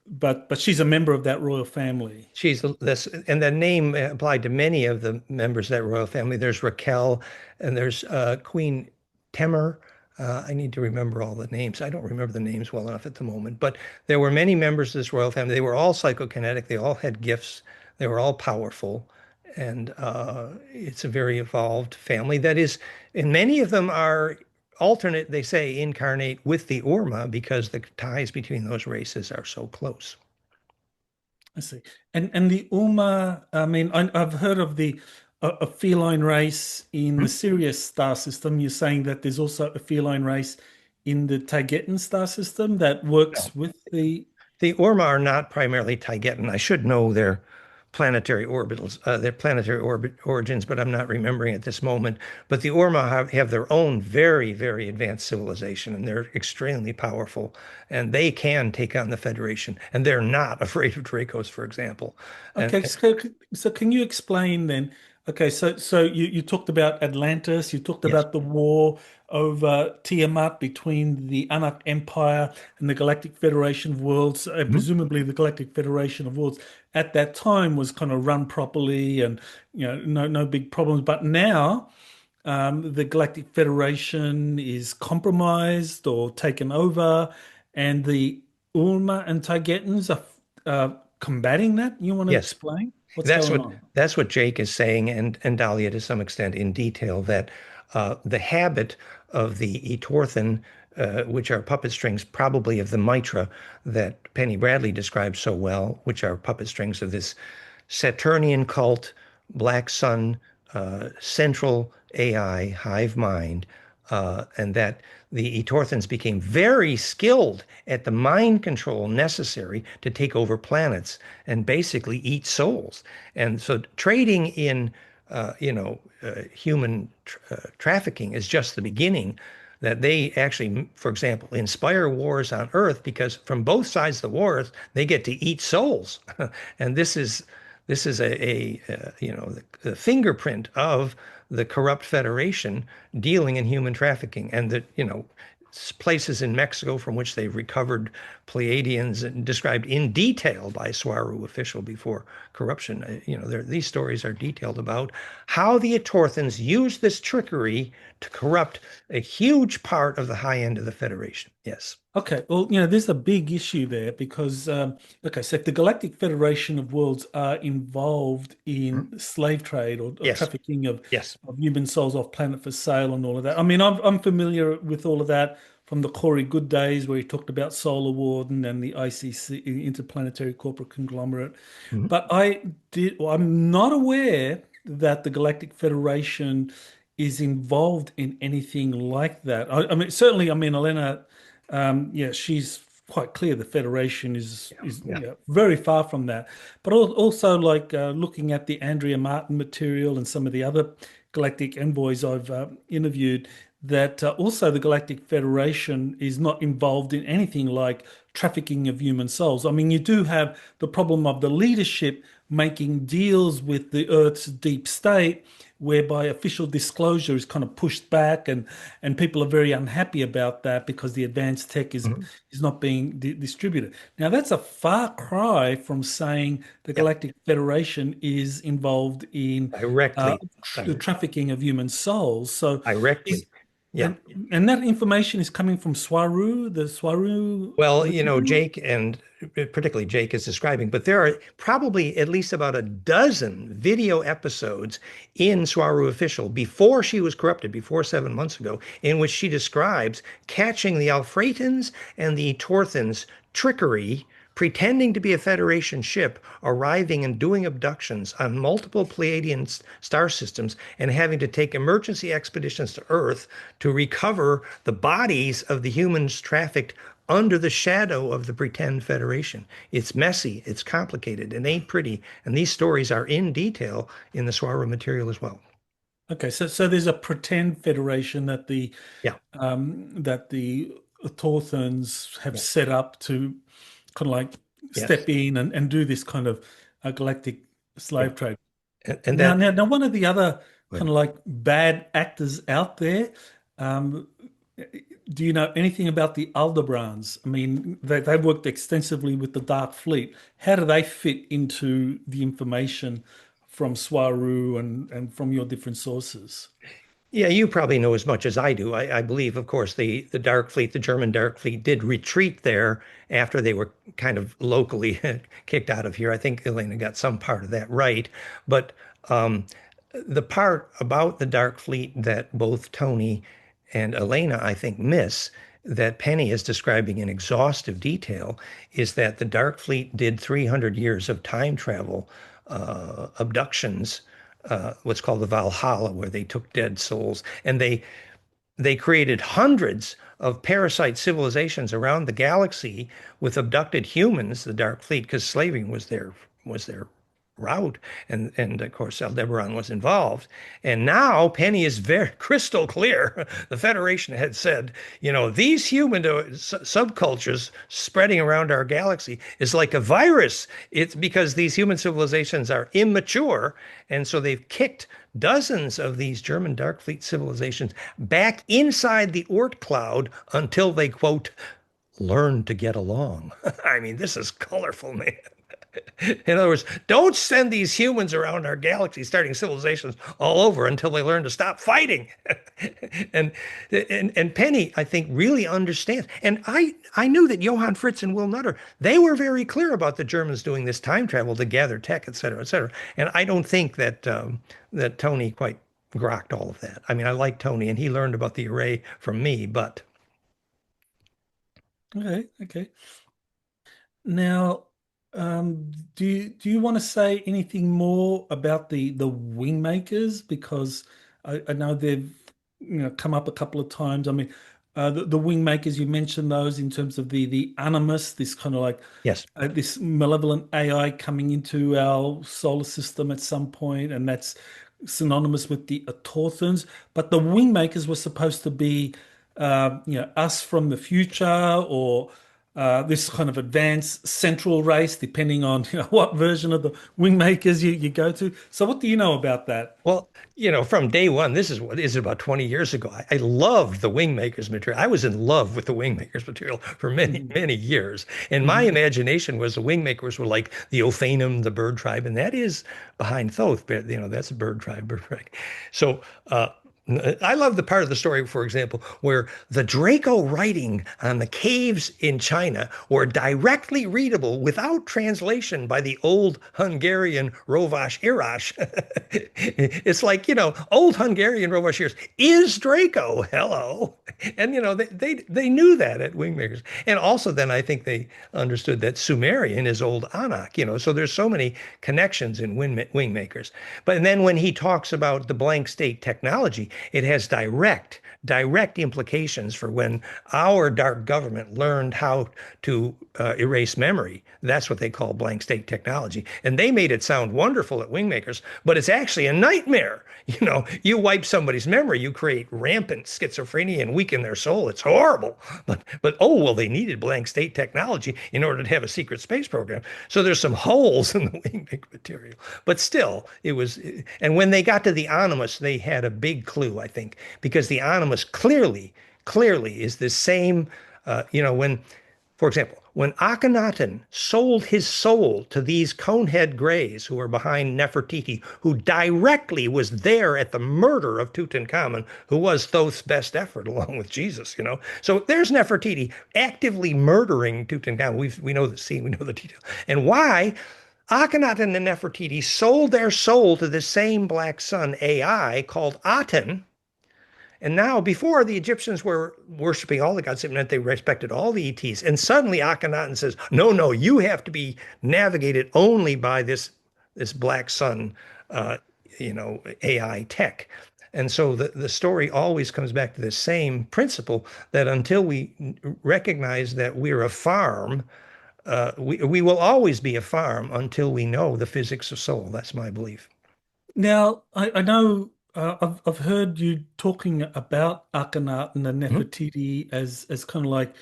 but she's a member of that royal family. She's this, and the name applied to many of the members of that royal family. There's Raquel, and there's Queen Temer. I need to remember all the names. I don't remember the names well enough at the moment, but there were many members of this royal family. They were all psychokinetic. They all had gifts. They were all powerful, and it's a very evolved family. That is, and many of them are alternate. They say incarnate with the Orma because the ties between those races are so close. I see. And the Uma, I mean, I've heard of the a feline race in the Sirius star system. You're saying that there's also a feline race in the Taygetan star system that No. works with the. The Orma are not primarily Taygeta. I should know their planetary orbit origins, but I'm not remembering at this moment. But the Orma have their own very, very advanced civilization, and they're extremely powerful, and they can take on the Federation, and they're not afraid of Dracos, for example. And, Okay, so can you explain then? Okay, so you talked about Atlantis, you talked yes. about the war over Tiamat between the Anak Empire and the Galactic Federation of Worlds, and Mhm. presumably the Galactic Federation of Worlds at that time was kind of run properly and no big problems. But now the Galactic Federation is compromised or taken over, and the Ulma and Taygetans are combating that. You want to Yes. explain what's That's going what on? that's what Jake is saying, and Dahlia to some extent in detail, that the habit of the Etorthan, which are puppet strings, probably of the Mitra that Penny Bradley describes so well, which are puppet strings of this Saturnian cult, Black Sun, central AI, hive mind, and that the Etorthans became very skilled at the mind control necessary to take over planets and basically eat souls. And so trading in, human trafficking is just the beginning. That they actually, for example, inspire wars on Earth because from both sides of the wars they get to eat souls, and this is the fingerprint of the corrupt federation dealing in human trafficking, and that places in Mexico from which they've recovered Pleiadians and described in detail by Swaru official before corruption. These stories are detailed about how the Etorthans use this trickery to corrupt a huge part of the high end of the Federation. Yes. Okay, well, there's a big issue there because, okay, so if the Galactic Federation of Worlds are involved Mhm. in slave trade or Yes. trafficking Yes. of human souls off planet for sale and all of that. I mean, I'm familiar with all of that from the Corey Good days where he talked about Solar Warden and the ICC, Interplanetary Corporate Conglomerate. Mhm. But I'm not aware that the Galactic Federation is involved in anything like that. I mean, certainly, I mean, Elena, yeah, she's quite clear the Federation is Yeah. very far from that. But also, like looking at the Andrea Martin material and some of the other galactic envoys I've interviewed, that also the Galactic Federation is not involved in anything like trafficking of human souls. I mean, you do have the problem of the leadership making deals with the Earth's deep state, whereby official disclosure is kind of pushed back, and people are very unhappy about that because the advanced tech Mhm. is not being distributed. Now, that's a far cry from saying the Yeah. Galactic Federation is involved in uh, Directly. the Di- trafficking of human souls. So, is Directly. Yeah. and and that information is coming from Swaru, the Swaru Well, material. Jake and particularly Jake is describing, but there are probably at least about a dozen video episodes in Swaru Official before she was corrupted, before 7 months ago, in which she describes catching the Alfretans and the Etorthans' trickery, pretending to be a Federation ship, arriving and doing abductions on multiple Pleiadian star systems, and having to take emergency expeditions to Earth to recover the bodies of the humans trafficked under the shadow of the pretend Federation. It's messy, it's complicated, it ain't pretty. And these stories are in detail in the Swaruu material as well. Okay, so there's a pretend federation Yeah, that the Authorans have yeah, set up to kind of like yes, step in and do this kind of galactic yeah. slave trade. And Now, that, now, now, one of the other but kind of like bad actors out there, um, do you know anything about the Aldebrands? I mean, they've worked extensively with the Dark Fleet. How do they fit into the information from Swaru and from your different sources? yeah, you probably know as much as I do. I believe, of course, the Dark Fleet, the German Dark Fleet, did retreat there after they were kind of locally kicked out of here. I think Elena got some part of that right. But um, the part about the Dark Fleet that both Tony and Elena, I think, miss, that Penny is describing in exhaustive detail, is that the Dark Fleet did 300 years of time travel abductions, what's called the Valhalla, where they took dead souls, and they created hundreds of parasite civilizations around the galaxy with abducted humans, the Dark Fleet, because slaving was their route, and of course Aldebaran was involved. And now Penny is very crystal clear. The Federation had said, these human subcultures spreading around our galaxy is like a virus. It's because these human civilizations are immature, and so they've kicked dozens of these German Dark Fleet civilizations back inside the Oort cloud until they, quote, learn to get along. I mean, this is colorful, man. In other words, don't send these humans around our galaxy, starting civilizations all over until they learn to stop fighting. and, and Penny, I think, really understands. And I knew that Johann Fritz and Will Nutter, they were very clear about the Germans doing this time travel to gather tech, et cetera, et cetera. And I don't think that Tony quite grokked all of that. I mean, I like Tony, and he learned about the array from me, but Okay, okay. Now, do you want to say anything more about the Wingmakers? Because I know they've come up a couple of times. I mean, the Wingmakers, you mentioned those in terms of the Animus, this kind of like yes. this malevolent AI coming into our solar system at some point, and that's synonymous with the Etorthans. But the Wingmakers were supposed to be, us from the future, or this kind of advanced central race, depending on what version of the Wingmakers you go to. So, what do you know about that? Well, from day one, this is what is it about 20 years ago. I loved the Wingmakers material. I was in love with the Wingmakers material for many, Mhm. many years. And my Mhm. imagination was the Wingmakers were like the Ophanim, the bird tribe, and that is behind Thoth, but that's a bird tribe, bird tribe. So I love the part of the story, for example, where the Draco writing on the caves in China were directly readable without translation by the old Hungarian Rovash Irash. It's like, old Hungarian Rovash Irash is Draco. Hello. And, they knew that at Wingmakers. And also then I think they understood that Sumerian is old Anak, so there's so many connections in Wingmakers. But and then when he talks about the blank state technology, it has direct implications for when our dark government learned how to erase memory. That's what they call blank state technology. And they made it sound wonderful at Wingmakers, but it's actually a nightmare. You wipe somebody's memory, you create rampant schizophrenia and weaken their soul. It's horrible. But oh, well, they needed blank state technology in order to have a secret space program. So there's some holes in the Wingmaker material. But still, it was, and when they got to the Animus, they had a big clue, I think, because the Animus clearly is the same, when, for example, when Akhenaten sold his soul to these conehead greys who were behind Nefertiti, who directly was there at the murder of Tutankhamun, who was Thoth's best effort along with Jesus. So there's Nefertiti actively murdering Tutankhamun. We know the scene, we know the detail. And why? Akhenaten and Nefertiti sold their soul to the same black sun AI called Aten. And now, before the Egyptians were worshiping all the gods, it meant they respected all the ETs. And suddenly Akhenaten says, no, you have to be navigated only by this black sun, AI tech. And so the story always comes back to the same principle that until we recognize that we're a farm, we will always be a farm until we know the physics of soul. That's my belief. Now, I know I've heard you talking about Akhenaten and Mhm. Nefertiti as kind of like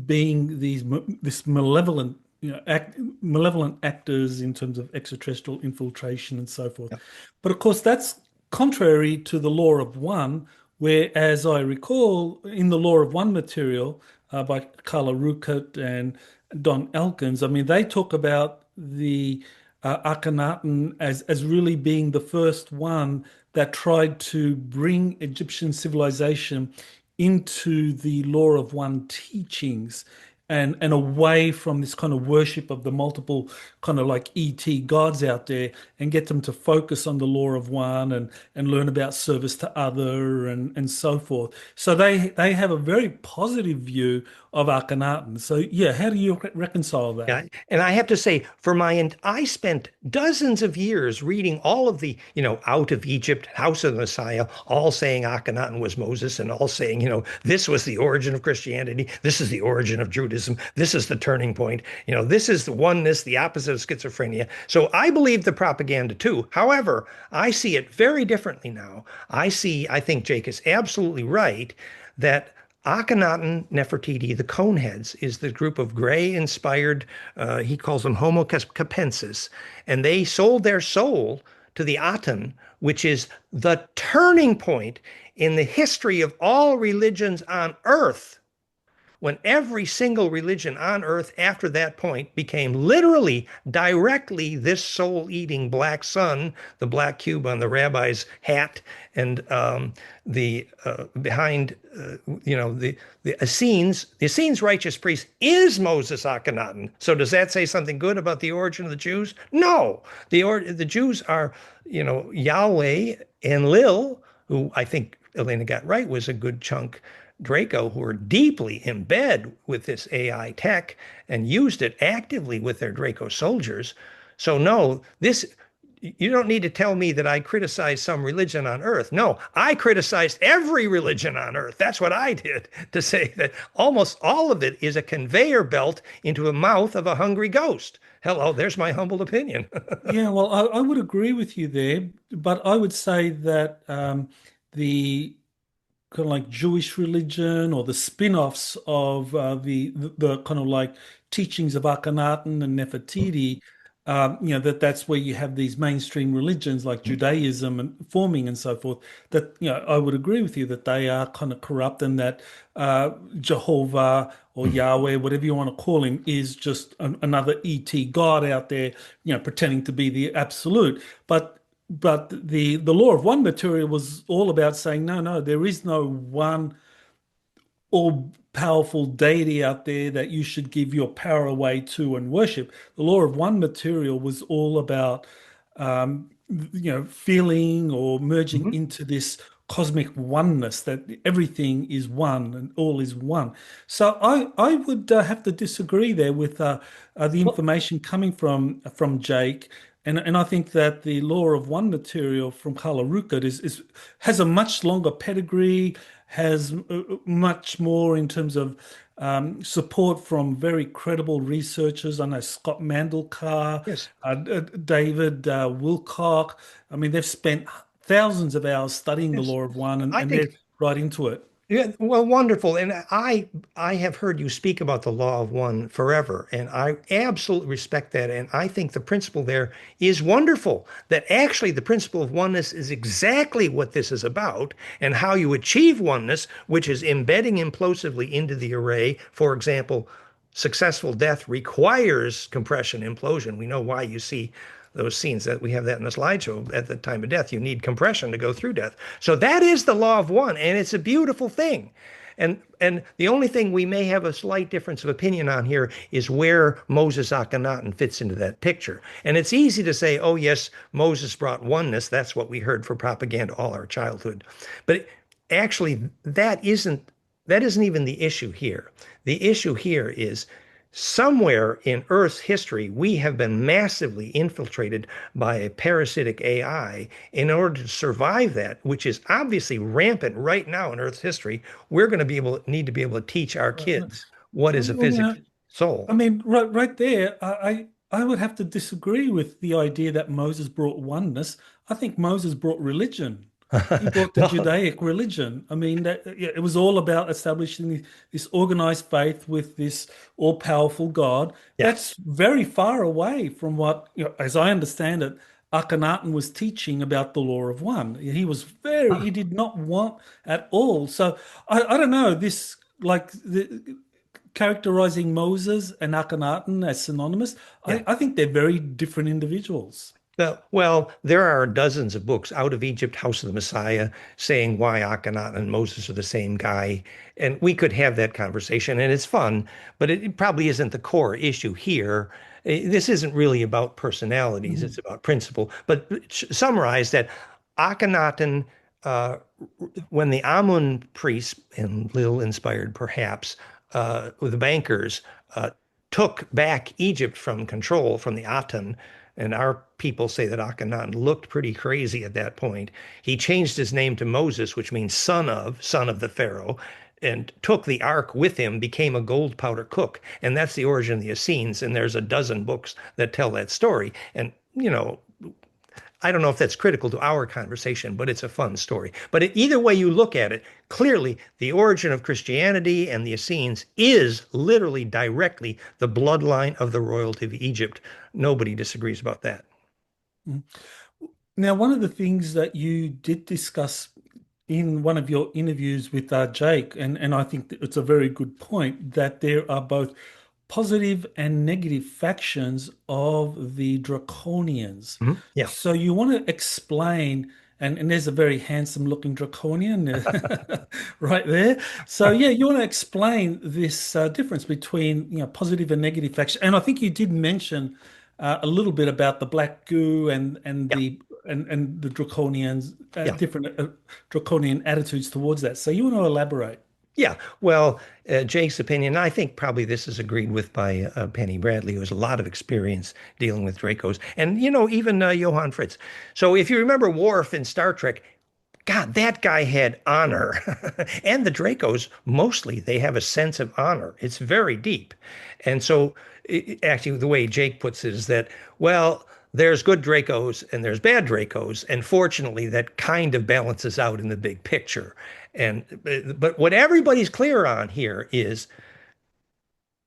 being this malevolent, malevolent actors in terms of extraterrestrial infiltration and so forth. Yeah. But of course, that's contrary to the Law of One, where, as I recall, in the Law of One material by Carla Ruckert and Don Elkins, I mean, they talk about the Akhenaten as really being the first one that tried to bring Egyptian civilization into the Law of One teachings and away from this kind of worship of the multiple kind of like ET gods out there and get them to focus on the Law of One and learn about service to other and so forth. So they have a very positive view of Akhenaten. So yeah, how do you reconcile that? Yeah, and I have to say, I spent dozens of years reading all of the, Out of Egypt, House of the Messiah, all saying Akhenaten was Moses, and all saying, this was the origin of Christianity, this is the origin of Judaism, this is the turning point, this is the oneness, the opposite of schizophrenia. So I believe the propaganda too. However, I see it very differently now. I think Jake is absolutely right that Akhenaten, Nefertiti, the Coneheads, is the group of gray-inspired, he calls them Homo capensis, and they sold their soul to the Aten, which is the turning point in the history of all religions on Earth, when every single religion on earth after that point became literally, directly this soul-eating black sun, the black cube on the rabbi's hat, and the behind, the Essenes righteous priest is Moses Akhenaten. So does that say something good about the origin of the Jews? No, the Jews are, Yahweh and Lil, who I think Elena got right was a good chunk Draco, who are deeply in bed with this AI tech and used it actively with their Draco soldiers. So no, you don't need to tell me that I criticized some religion on earth. No, I criticized every religion on earth. That's what I did, to say that almost all of it is a conveyor belt into the mouth of a hungry ghost. Hello, there's my humble opinion. Yeah, well, I would agree with you there, but I would say that the kind of like Jewish religion or the spin-offs of the kind of like teachings of Akhenaten and Nefertiti, that's where you have these mainstream religions like Judaism and forming and so forth. That I would agree with you that they are kind of corrupt and that Jehovah or Yahweh, whatever you want to call him, is just another ET God out there, pretending to be the absolute. But the Law of One material was all about saying, no, there is no one all-powerful deity out there that you should give your power away to and worship. The Law of One material was all about, feeling or merging Mhm. into this cosmic oneness that everything is one and all is one. So I would have to disagree there with the Well, information coming from Jake. And I think that the Law of One material from Carla Ruckert is has a much longer pedigree, has much more in terms of support from very credible researchers. I know Scott Mandelkar, Yes. David Wilcock. I mean, they've spent thousands of hours studying the Yes. Law of One, I and they're think right into it. Yeah, well, wonderful. And I have heard you speak about the law of one forever, and I absolutely respect that. And I think the principle there is wonderful. That actually the principle of oneness is exactly what this is about, and how you achieve oneness, which is embedding implosively into the array. For example, successful death requires compression implosion. We know why you see those scenes that we have that in the slideshow at the time of death. You need compression to go through death. So that is the law of one, and it's a beautiful thing. And the only thing we may have a slight difference of opinion on here is where Moses Akhenaten fits into that picture. And it's easy to say, oh yes, Moses brought oneness. That's what we heard for propaganda all our childhood. But actually, that isn't even the issue here. The issue here is somewhere in Earth's history, we have been massively infiltrated by a parasitic AI. In order to survive that, which is obviously rampant right now in Earth's history, we're going to need to be able to teach our kids what is a Well, physics I soul. mean, right there, I would have to disagree with the idea that Moses brought oneness. I think Moses brought religion. He brought the Well, Judaic religion. I mean, that yeah, it was all about establishing this organized faith with this all-powerful God. yeah. That's very far away from what, as I understand it, Akhenaten was teaching about the law of one. He did not want at all. So I don't know, this like characterizing Moses and Akhenaten as synonymous. Yeah. I think they're very different individuals. Well, there are dozens of books out of Egypt, House of the Messiah, saying why Akhenaten and Moses are the same guy. And we could have that conversation, and it's fun, but it probably isn't the core issue here. This isn't really about personalities, it's Mhm. about principle. But summarize that Akhenaten, uh, when the Amun priests, and little inspired perhaps, with the bankers, took back Egypt from control from the Aten, and our people say that Akhenaten looked pretty crazy at that point. He changed his name to Moses, which means son of the Pharaoh, and took the ark with him, became a gold powder cook. And that's the origin of the Essenes. And there's a dozen books that tell that story. And, I don't know if that's critical to our conversation, but it's a fun story. But either way you look at it, clearly the origin of Christianity and the Essenes is literally directly the bloodline of the royalty of Egypt. Nobody disagrees about that. Mhm. Now, one of the things that you did discuss in one of your interviews with Jake, and I think that it's a very good point, that there are both positive and negative factions of the Draconians. Yeah. So you want to explain, and there's a very handsome looking Draconian right there. So yeah, you want to explain this difference between positive and negative faction. And I think you did mention a little bit about the black goo and Yeah. the Draconians Yeah. different Draconian attitudes towards that. So you want to elaborate? Yeah, well, Jake's opinion, I think probably this is agreed with by Penny Bradley, who has a lot of experience dealing with Dracos, and even Johann Fritz. So if you remember Worf in Star Trek, God, that guy had honor, and the Dracos mostly they have a sense of honor. It's very deep, and so actually the way Jake puts it is that well. There's good Dracos and there's bad Dracos, and fortunately, that kind of balances out in the big picture. And but what everybody's clear on here is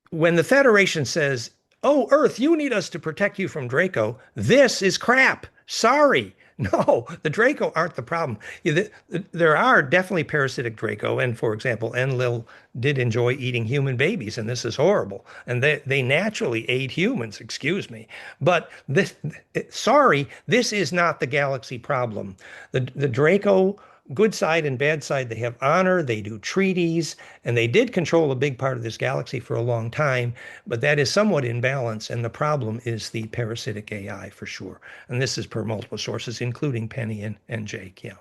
when the Federation says, "Oh, Earth, you need us to protect you from Draco," this is crap. Sorry. No, the Draco aren't the problem. There are definitely parasitic Draco, and for example, Enlil did enjoy eating human babies, and this is horrible. And they naturally ate humans, excuse me. But sorry, this is not the galaxy problem. The Draco good side and bad side, they have honor, they do treaties, and they did control a big part of this galaxy for a long time, but that is somewhat in balance. And the problem is the parasitic AI for sure. And this is per multiple sources, including Penny and Jake. Yeah.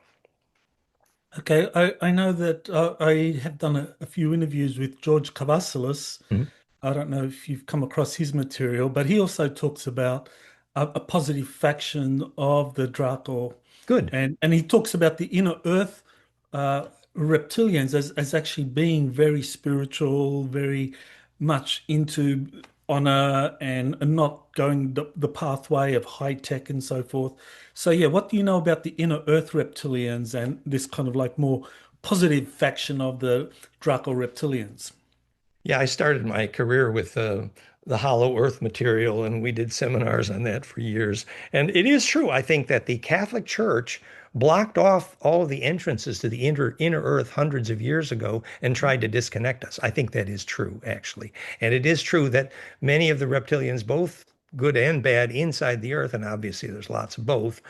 Okay, I know that I have done a few interviews with George Cavassalis. Mhm. I don't know if you've come across his material, but he also talks about a positive faction of the Draco, Good. and he talks about the inner Earth reptilians as actually being very spiritual, very much into honor and not going the pathway of high tech and so forth. So yeah, what do you know about the inner Earth reptilians and this kind of like more positive faction of the Draco reptilians? Yeah, I started my career with the hollow earth material, and we did seminars on that for years. And it is true, I think, that the Catholic Church blocked off all of the entrances to the inner earth hundreds of years ago and tried to disconnect us. I think that is true, actually. And it is true that many of the reptilians, both good and bad, inside the earth, and obviously there's lots of both,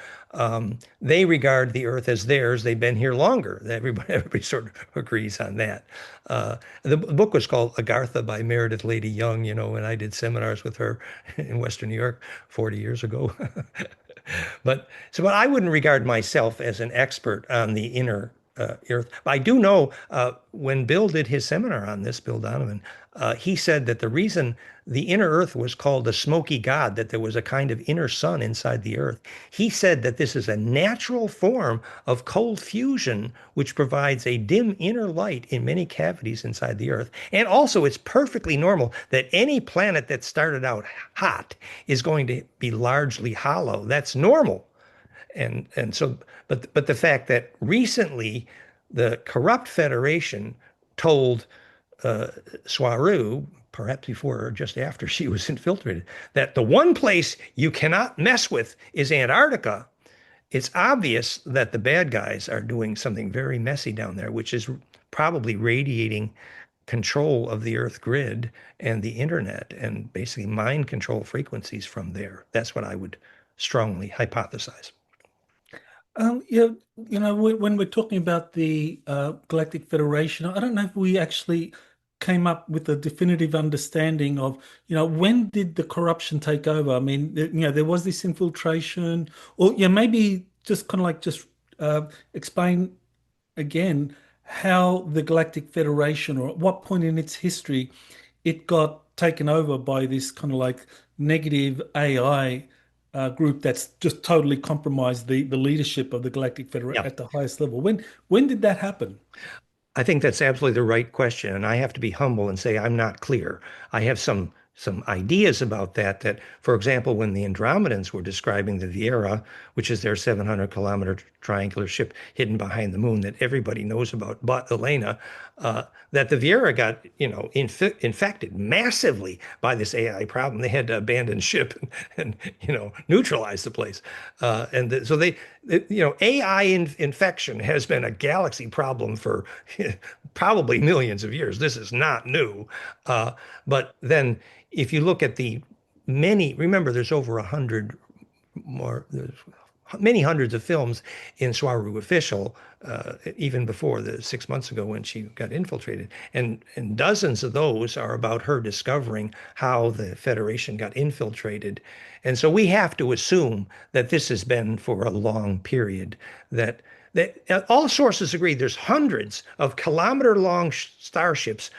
they regard the earth as theirs. They've been here longer. Everybody sort of agrees on that. The book was called Agartha by Meredith Lady Young, and I did seminars with her in Western New York 40 years ago. But I wouldn't regard myself as an expert on the inner earth. I do know when Bill did his seminar on this, Bill Donovan, he said that the reason the inner earth was called the smoky god, that there was a kind of inner sun inside the earth. He said that this is a natural form of cold fusion, which provides a dim inner light in many cavities inside the earth. And also, it's perfectly normal that any planet that started out hot is going to be largely hollow. That's normal. But the fact that recently the corrupt Federation told Swaruu, perhaps before or just after she was infiltrated, that the one place you cannot mess with is Antarctica. It's obvious that the bad guys are doing something very messy down there, which is probably radiating control of the Earth grid and the internet and basically mind control frequencies from there. That's what I would strongly hypothesize. Yeah, when we're talking about the Galactic Federation, I don't know if we actually came up with a definitive understanding of, when did the corruption take over? I mean, there was this infiltration, or yeah, maybe just kind of like just explain again how the Galactic Federation, or at what point in its history, it got taken over by this kind of like negative AI group that's just totally compromised the leadership of the Galactic Federation Yeah. at the highest level. When did that happen? I think that's absolutely the right question, and I have to be humble and say I'm not clear. I have some ideas about that. That, for example, when the Andromedans were describing the Viera, which is their 700-kilometer triangular ship hidden behind the moon that everybody knows about, but Elena, that the Viera got infected massively by this AI problem. They had to abandon ship and neutralize the place. So AI infection has been a galaxy problem for probably millions of years. This is not new. But then if you look at remember, there's over 100 more, there's many hundreds of films in Swaru official, even before the 6 months ago when she got infiltrated. And dozens of those are about her discovering how the Federation got infiltrated. And so we have to assume that this has been for a long period, that all sources agree there's hundreds of kilometer-long starships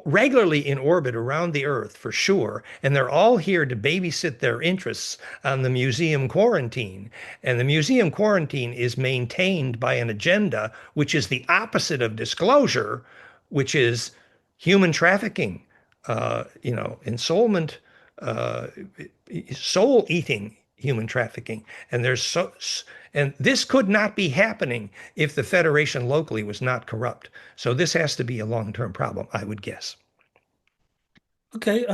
regularly in orbit around the Earth for sure, and they're all here to babysit their interests on the museum quarantine. And the museum quarantine is maintained by an agenda which is the opposite of disclosure, which is human trafficking, ensoulment, uh, soul eating human trafficking. And this could not be happening if the Federation locally was not corrupt. So this has to be a long-term problem, I would guess. Okay,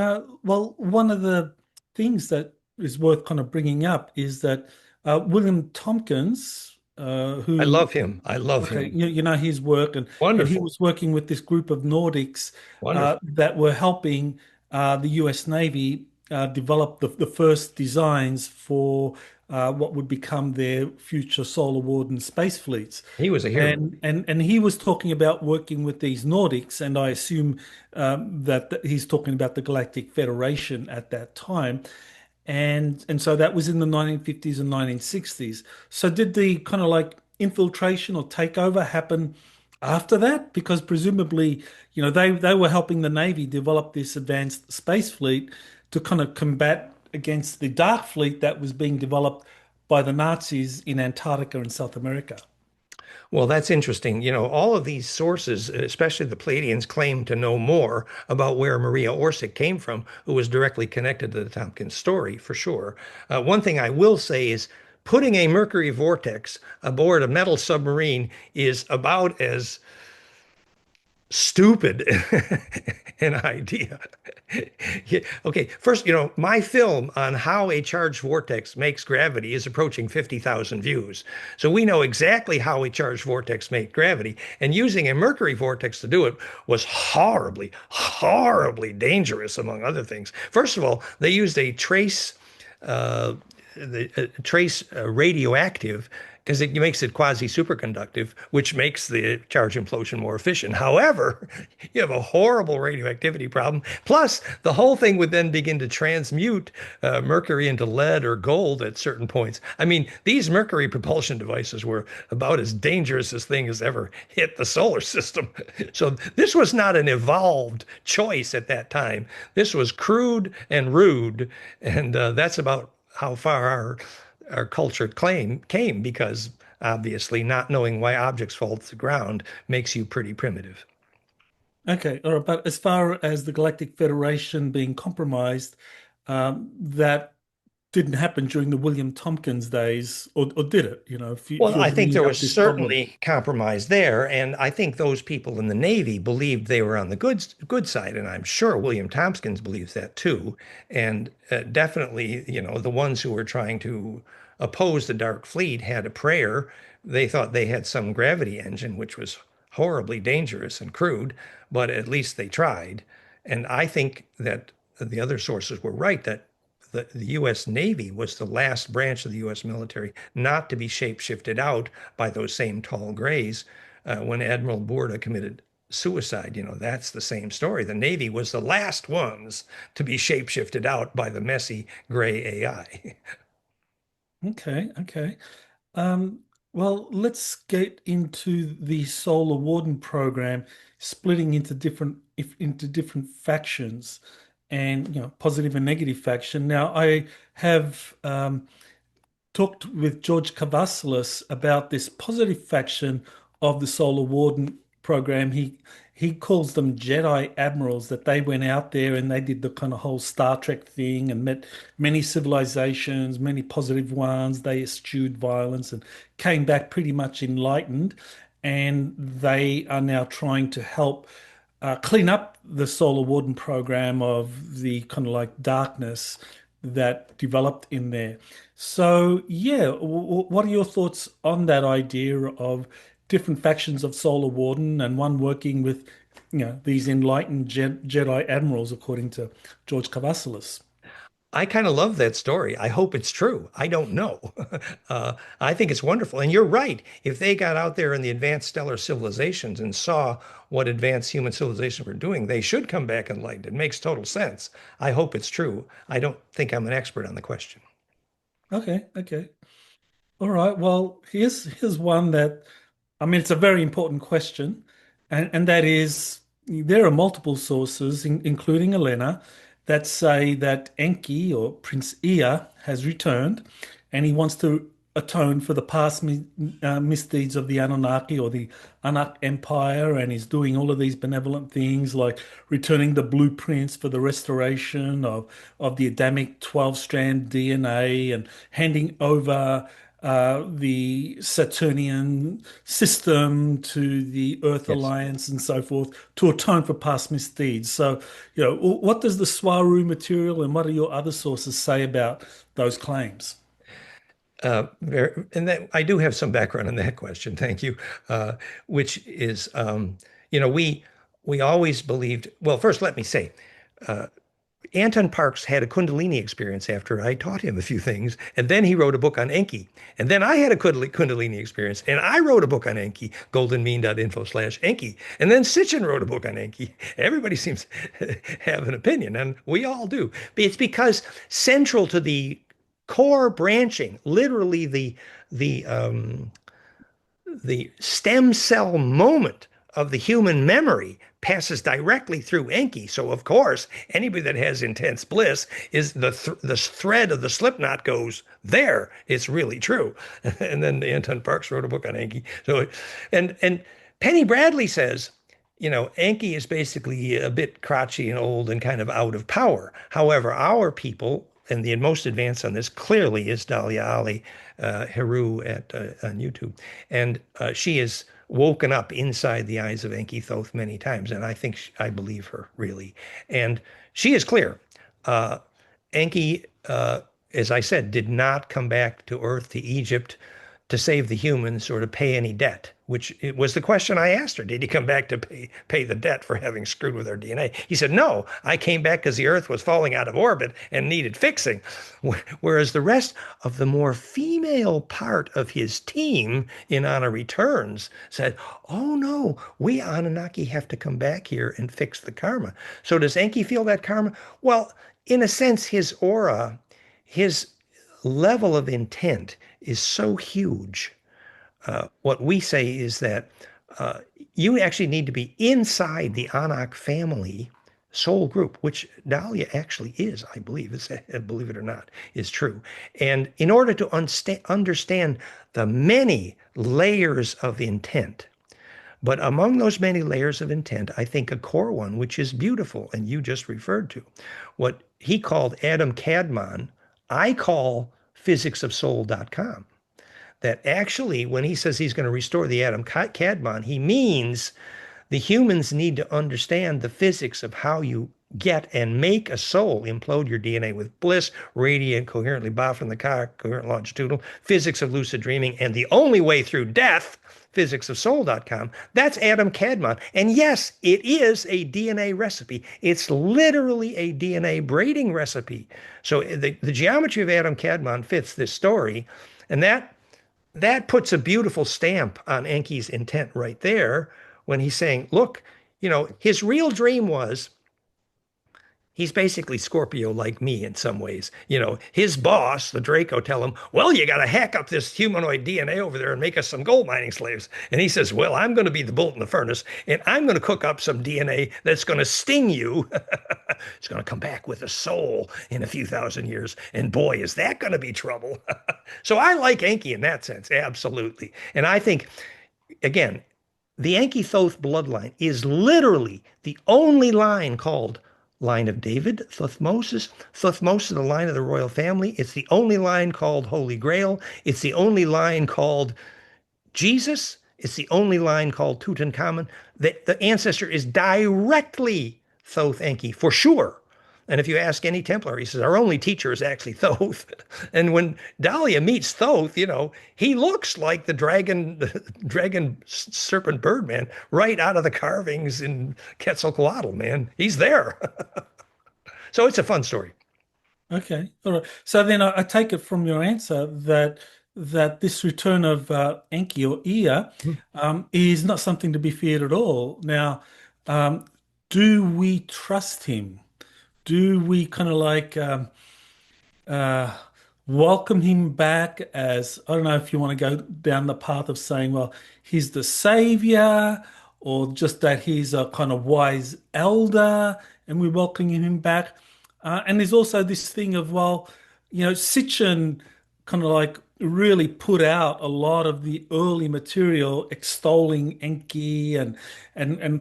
well, one of the things that is worth kind of bringing up is that William Tompkins, I who, love him. I love okay, him. you know his work, and he Wonderful. was working with this group of Nordics Wonderful. that were helping the U.S. Navy develop the first designs for what would become their future solar warden space fleets. He was a hero. And he was talking about working with these Nordics, and I assume that he's talking about the Galactic Federation at that time. And so that was in the 1950s and 1960s. So did the kind of like infiltration or takeover happen after that? Because presumably, they were helping the Navy develop this advanced space fleet to kind of combat against the Dark Fleet that was being developed by the Nazis in Antarctica and South America. Well, that's interesting. All of these sources, especially the Palladians, claim to know more about where Maria Orsic came from, who was directly connected to the Tompkins story, for sure. One thing I will say is putting a mercury vortex aboard a metal submarine is about as stupid an idea. Yeah, okay, first, my film on how a charged vortex makes gravity is approaching 50,000 views. So we know exactly how a charged vortex makes gravity. And using a mercury vortex to do it was horribly, horribly dangerous, among other things. First of all, they used a uh, trace radioactive because it makes it quasi-superconductive, which makes the charge implosion more efficient. However, you have a horrible radioactivity problem. Plus, the whole thing would then begin to transmute mercury into lead or gold at certain points. I mean, these mercury propulsion devices were about as dangerous as thing has ever hit the solar system. So this was not an evolved choice at that time. This was crude and rude, and that's about how far our culture came because obviously not knowing why objects fall to the ground makes you pretty primitive. Okay, all right. But as far as the Galactic Federation being compromised, that didn't happen during the William Tompkins days, or did it? If Well, you're I think bringing there up was this problem. certainly compromise there, and I think those people in the Navy believed they were on the good side, and I'm sure William Tompkins believes that too. And definitely, the ones who were trying to oppose the Dark Fleet had a prayer. They thought they had some gravity engine, which was horribly dangerous and crude, but at least they tried. And I think that the other sources were right that the U.S. Navy was the last branch of the U.S. military not to be shapeshifted out by those same tall grays. When Admiral Boorda committed suicide, that's the same story. The Navy was the last ones to be shapeshifted out by the messy gray AI. Okay, okay. Um, well, let's get into the Solar Warden program, splitting into different factions, and positive and negative faction. Now, I have talked with George Cavassalis about this positive faction of the Solar Warden program. He calls them Jedi admirals, that they went out there and they did the kind of whole Star Trek thing and met many civilizations, many positive ones. They eschewed violence and came back pretty much enlightened. And they are now trying to help clean up the Solar Warden program of the kind of like darkness that developed in there. So, yeah, what are your thoughts on that idea of different factions of Solar Warden and one working with, these enlightened Jedi admirals, according to George Cavassalis? I kind of love that story. I hope it's true. I don't know. I think it's wonderful. And you're right. If they got out there in the advanced stellar civilizations and saw what advanced human civilizations were doing, they should come back enlightened. It makes total sense. I hope it's true. I don't think I'm an expert on the question. Okay, okay. All right. Well, here's one that, I mean, it's a very important question, and that is there are multiple sources, including Elena, that say that Enki or Prince Ea has returned, and he wants to atone for the past misdeeds of the Anunnaki or the Anak Empire, and he's doing all of these benevolent things like returning the blueprints for the restoration of the Adamic 12-strand DNA and handing over the Saturnian system to the Earth Yes. Alliance and so forth to atone for past misdeeds. So, what does the Swaru material and what do your other sources say about those claims? And that I do have some background on that question. Thank you. Which is, we always believed. Well, first, let me say, Anton Parks had a Kundalini experience after I taught him a few things, and then he wrote a book on Enki. And then I had a Kundalini experience, and I wrote a book on Enki, goldenmean.info/Enki. And then Sitchin wrote a book on Enki. Everybody seems to have an opinion, and we all do. It's because central to the core branching, literally the stem cell moment of the human memory passes directly through Enki. So of course, anybody that has intense bliss is the thread of the slip knot goes there. It's really true. And then Anton Parks wrote a book on Enki. So, and Penny Bradley says, Enki is basically a bit crotchety and old and kind of out of power. However, our people, and the most advanced on this clearly is Dahlia Ali Heru on YouTube. And she is woken up inside the eyes of Enki Thoth many times. And I believe her, really. And she is clear. Enki, as I said, did not come back to Earth, to Egypt, to save the humans or to pay any debt, which it was the question I asked her. Did he come back to pay the debt for having screwed with our DNA? He said, no, I came back because the Earth was falling out of orbit and needed fixing. Whereas the rest of the more female part of his team in Honor Returns said, oh no, we Anunnaki have to come back here and fix the karma. So does Enki feel that karma? Well, in a sense, his aura, his level of intent is so huge. What we say is that you actually need to be inside the Anak family soul group, which Dahlia actually is, I believe, believe it or not, is true. And in order to understand the many layers of intent, but among those many layers of intent, I think a core one, which is beautiful, and you just referred to, what he called Adam Kadmon, I call physicsofsoul.com. That actually, when he says he's going to restore the Adam Kadmon, he means the humans need to understand the physics of how you get and make a soul, implode your DNA with bliss, radiant, coherently bound from the car, coherent longitudinal, physics of lucid dreaming, and the only way through death, physicsofsoul.com. That's Adam Kadmon. And yes, it is a DNA recipe. It's literally a DNA braiding recipe. So the geometry of Adam Kadmon fits this story. And that puts a beautiful stamp on Enki's intent right there when he's saying, look, his real dream was, he's basically Scorpio like me in some ways. His boss, the Draco, tell him, well, you got to hack up this humanoid DNA over there and make us some gold mining slaves. And he says, well, I'm going to be the bolt in the furnace, and I'm going to cook up some DNA that's going to sting you. It's going to come back with a soul in a few thousand years. And boy, is that going to be trouble. So I like Enki in that sense. Absolutely. And I think, again, the Enki Thoth bloodline is literally the only line called line of David, Thutmose. Thutmose is the line of the royal family. It's the only line called Holy Grail. It's the only line called Jesus. It's the only line called Tutankhamun. The ancestor is directly Thoth Enki, for sure. And if you ask any Templar, he says, our only teacher is actually Thoth. And when Dahlia meets Thoth, he looks like the dragon serpent bird man right out of the carvings in Quetzalcoatl, man. He's there. So it's a fun story. Okay, all right. So then I take it from your answer that this return of Enki or Ea is not something to be feared at all. Now, do we trust him? Do we kind of like welcome him back as, I don't know if you want to go down the path of saying, well, he's the savior, or just that he's a kind of wise elder and we're welcoming him back. And there's also this thing of, well, Sitchin kind of like really put out a lot of the early material extolling Enki and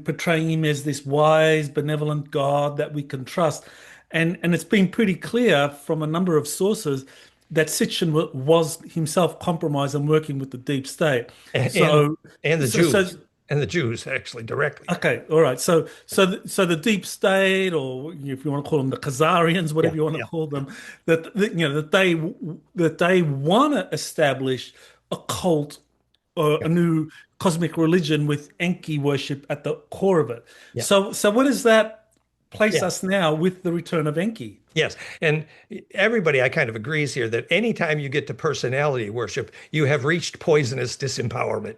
portraying him as this wise, benevolent God that we can trust. And it's been pretty clear from a number of sources that Sitchin was himself compromised and working with the deep state. And the Jews. And the Jews actually directly. Okay, all right. So the deep state, or if you want to call them the Khazarians, whatever you want to call them, that they want to establish a cult or a new cosmic religion with Enki worship at the core of it. Yeah. So where does that place us now with the return of Enki? Yes, and everybody, I kind of agrees here that anytime you get to personality worship, you have reached poisonous disempowerment.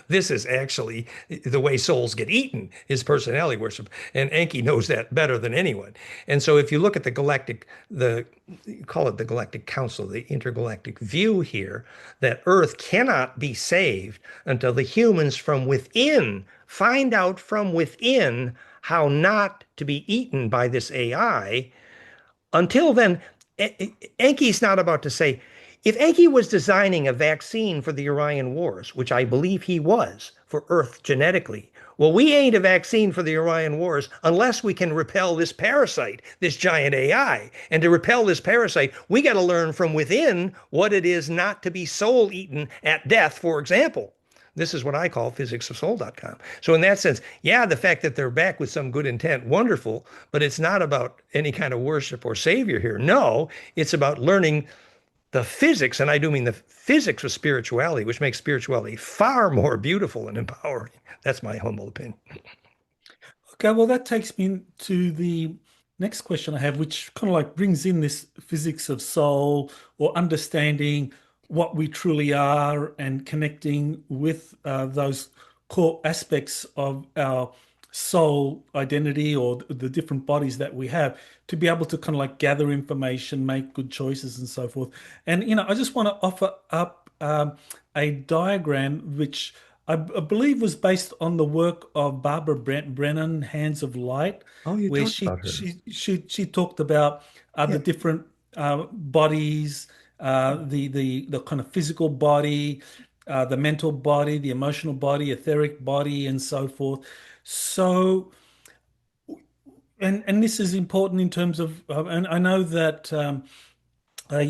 This is actually the way souls get eaten is personality worship, and Enki knows that better than anyone. And so, if you look at the call it the Galactic Council, the intergalactic view here, that Earth cannot be saved until the humans from within find out from within how not to be eaten by this AI. Until then, Enki's not about to say, if Enki was designing a vaccine for the Orion Wars, which I believe he was for Earth genetically, well, we ain't a vaccine for the Orion Wars unless we can repel this parasite, this giant AI. And to repel this parasite, we got to learn from within what it is not to be soul eaten at death, for example. This is what I call physicsofsoul.com. So in that sense, yeah, the fact that they're back with some good intent, wonderful, but it's not about any kind of worship or savior here. No, it's about learning the physics, and I do mean the physics of spirituality, which makes spirituality far more beautiful and empowering. That's my humble opinion. Okay, well, that takes me to the next question I have, which kind of like brings in this physics of soul or understanding what we truly are and connecting with those core aspects of our soul identity or the different bodies that we have to be able to kind of like gather information, make good choices, and so forth. And, I just want to offer up a diagram which I believe was based on the work of Barbara Brennan, Hands of Light, Oh, you where talked she about her. she she talked about the Yeah. different bodies, the kind of physical body, the mental body, the emotional body, etheric body, and so forth. So, and this is important in terms of, and I know that.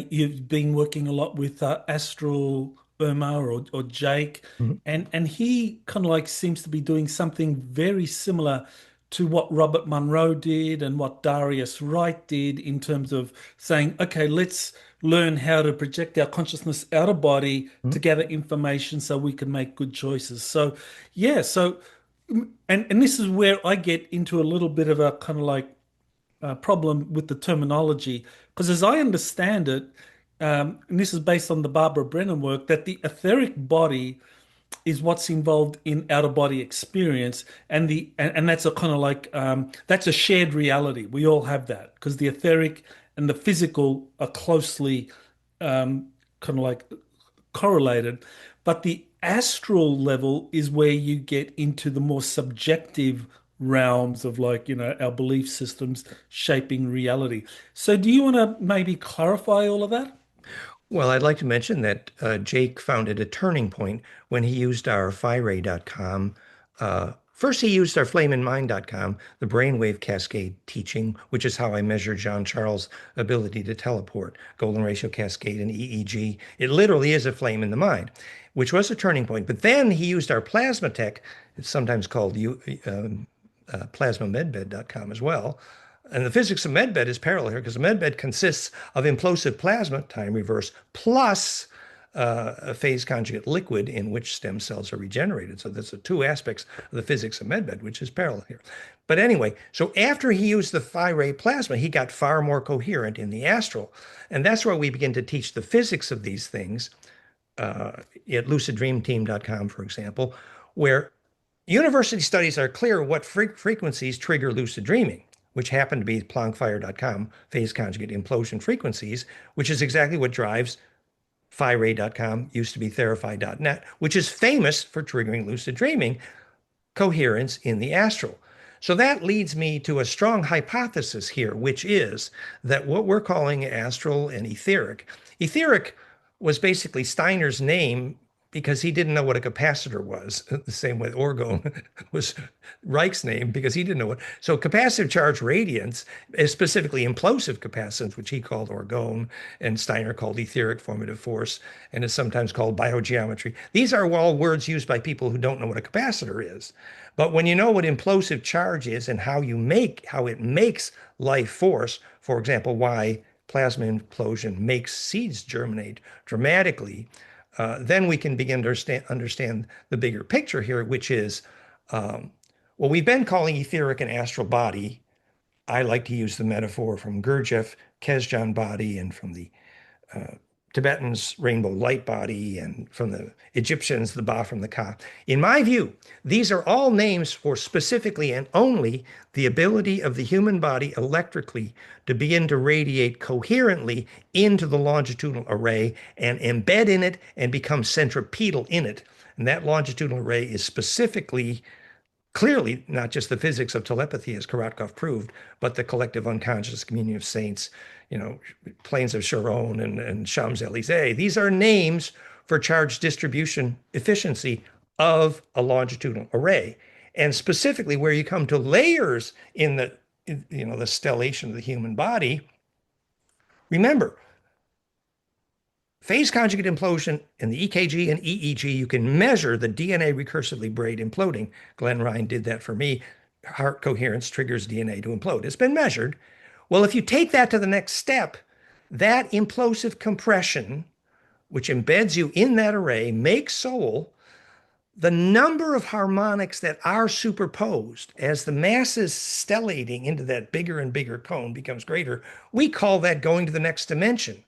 You've been working a lot with Astral Irma or Jake, Mhm. and he kind of like seems to be doing something very similar to what Robert Monroe did and what Darius Wright did in terms of saying, okay, let's learn how to project our consciousness out of body to Mhm. gather information so we can make good choices. So, yeah, and this is where I get into a little bit of a kind of like problem with the terminology. Because as I understand it, and this is based on the Barbara Brennan work, that the etheric body is what's involved in outer body experience, and that's a kind of like that's a shared reality. We all have that because the etheric and the physical are closely kind of like correlated, but the astral level is where you get into the more subjective realms of like, our belief systems shaping reality. So do you want to maybe clarify all of that? Well, I'd like to mention that Jake founded a turning point when he used our FiRay.com. First, he used our FlameInMind.com, the brainwave cascade teaching, which is how I measure John Charles' ability to teleport, golden ratio cascade and EEG. It literally is a flame in the mind, which was a turning point. But then he used our plasma tech, it's sometimes called plasmamedbed.com as well. And the physics of medbed is parallel here because a medbed consists of implosive plasma, time reverse, plus a phase conjugate liquid in which stem cells are regenerated. So that's the two aspects of the physics of medbed, which is parallel here. But anyway, so after he used the phi ray plasma, he got far more coherent in the astral. And that's where we begin to teach the physics of these things at luciddreamteam.com, for example, where university studies are clear what frequencies trigger lucid dreaming, which happen to be Planckfire.com phase conjugate implosion frequencies, which is exactly what drives PhiRay.com, used to be Therify.net, which is famous for triggering lucid dreaming coherence in the astral. So that leads me to a strong hypothesis here, which is that what we're calling astral and etheric was basically Steiner's name because he didn't know what a capacitor was. The same way orgone was Reich's name because he didn't know what. So capacitive charge radiance is specifically implosive capacitance, which he called orgone and Steiner called etheric formative force, and is sometimes called biogeometry. These are all words used by people who don't know what a capacitor is. But when you know what implosive charge is and how it makes life force, for example, why plasma implosion makes seeds germinate dramatically, then we can begin to understand the bigger picture here, which is what we've been calling etheric and astral body. I like to use the metaphor from Gurdjieff, Kesjan body, and from the Tibetans, rainbow light body, and from the Egyptians, the Ba from the Ka. In my view, these are all names for specifically and only the ability of the human body electrically to begin to radiate coherently into the longitudinal array and embed in it and become centripetal in it. And that longitudinal array is specifically clearly not just the physics of telepathy, as Korotkov proved, but the collective unconscious communion of saints, planes of Charon and Champs-Élysées. These are names for charge distribution efficiency of a longitudinal array. And specifically where you come to layers in the stellation of the human body, remember, phase conjugate implosion in the EKG and EEG, you can measure the DNA recursively braid imploding. Glenn Ryan did that for me. Heart coherence triggers DNA to implode. It's been measured. Well, if you take that to the next step, that implosive compression, which embeds you in that array, makes soul. The number of harmonics that are superposed as the masses stellating into that bigger and bigger cone becomes greater, we call that going to the next dimension.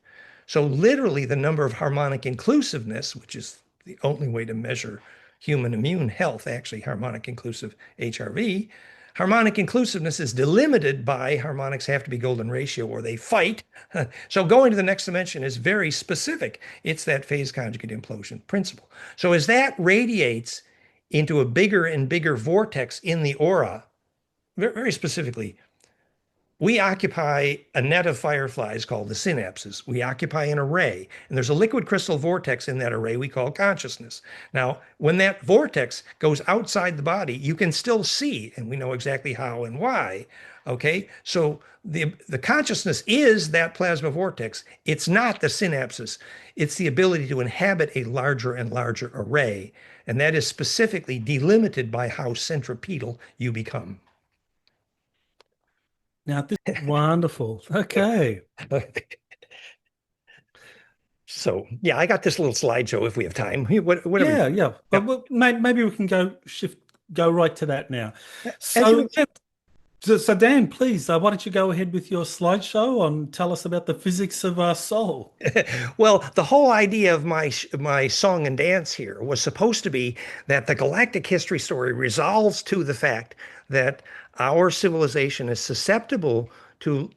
So literally the number of harmonic inclusiveness, which is the only way to measure human immune health, actually harmonic inclusive HRV, harmonic inclusiveness is delimited by harmonics have to be golden ratio or they fight. So going to the next dimension is very specific. It's that phase conjugate implosion principle. So as that radiates into a bigger and bigger vortex in the aura, very specifically, we occupy a net of fireflies called the synapses. We occupy an array, and there's a liquid crystal vortex in that array we call consciousness. Now, when that vortex goes outside the body, you can still see, and we know exactly how and why. Okay, so the consciousness is that plasma vortex. It's not the synapses. It's the ability to inhabit a larger and larger array, and that is specifically delimited by how centripetal you become. Now, this is wonderful. Okay. So, yeah, I got this little slideshow if we have time. Whatever. Yeah. But maybe we can go right to that now. So, So Dan, please, why don't you go ahead with your slideshow and tell us about the physics of our soul? Well, the whole idea of my song and dance here was supposed to be that the galactic history story resolves to the fact that our civilization is susceptible to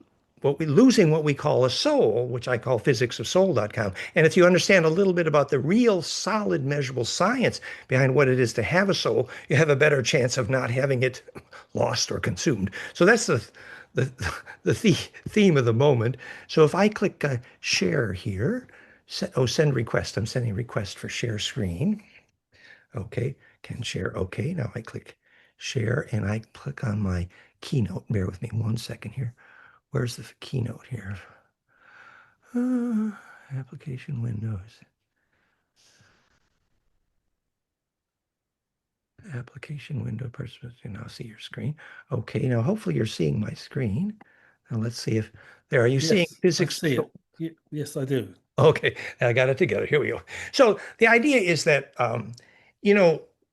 losing what we call a soul, which I call physicsofsoul.com. And if you understand a little bit about the real solid measurable science behind what it is to have a soul, you have a better chance of not having it lost or consumed. So that's the theme of the moment. So if I click share here, send request. I'm sending a request for share screen. Okay, can share. Okay, now I click share and I click on my keynote. Bear with me 1 second here. Where's the keynote here? Application windows. Application window, now see your screen. Okay, now hopefully you're seeing my screen. Now let's see if are you seeing physics? I see it. Yes, I do. Okay, I got it together. Here we go. So the idea is that,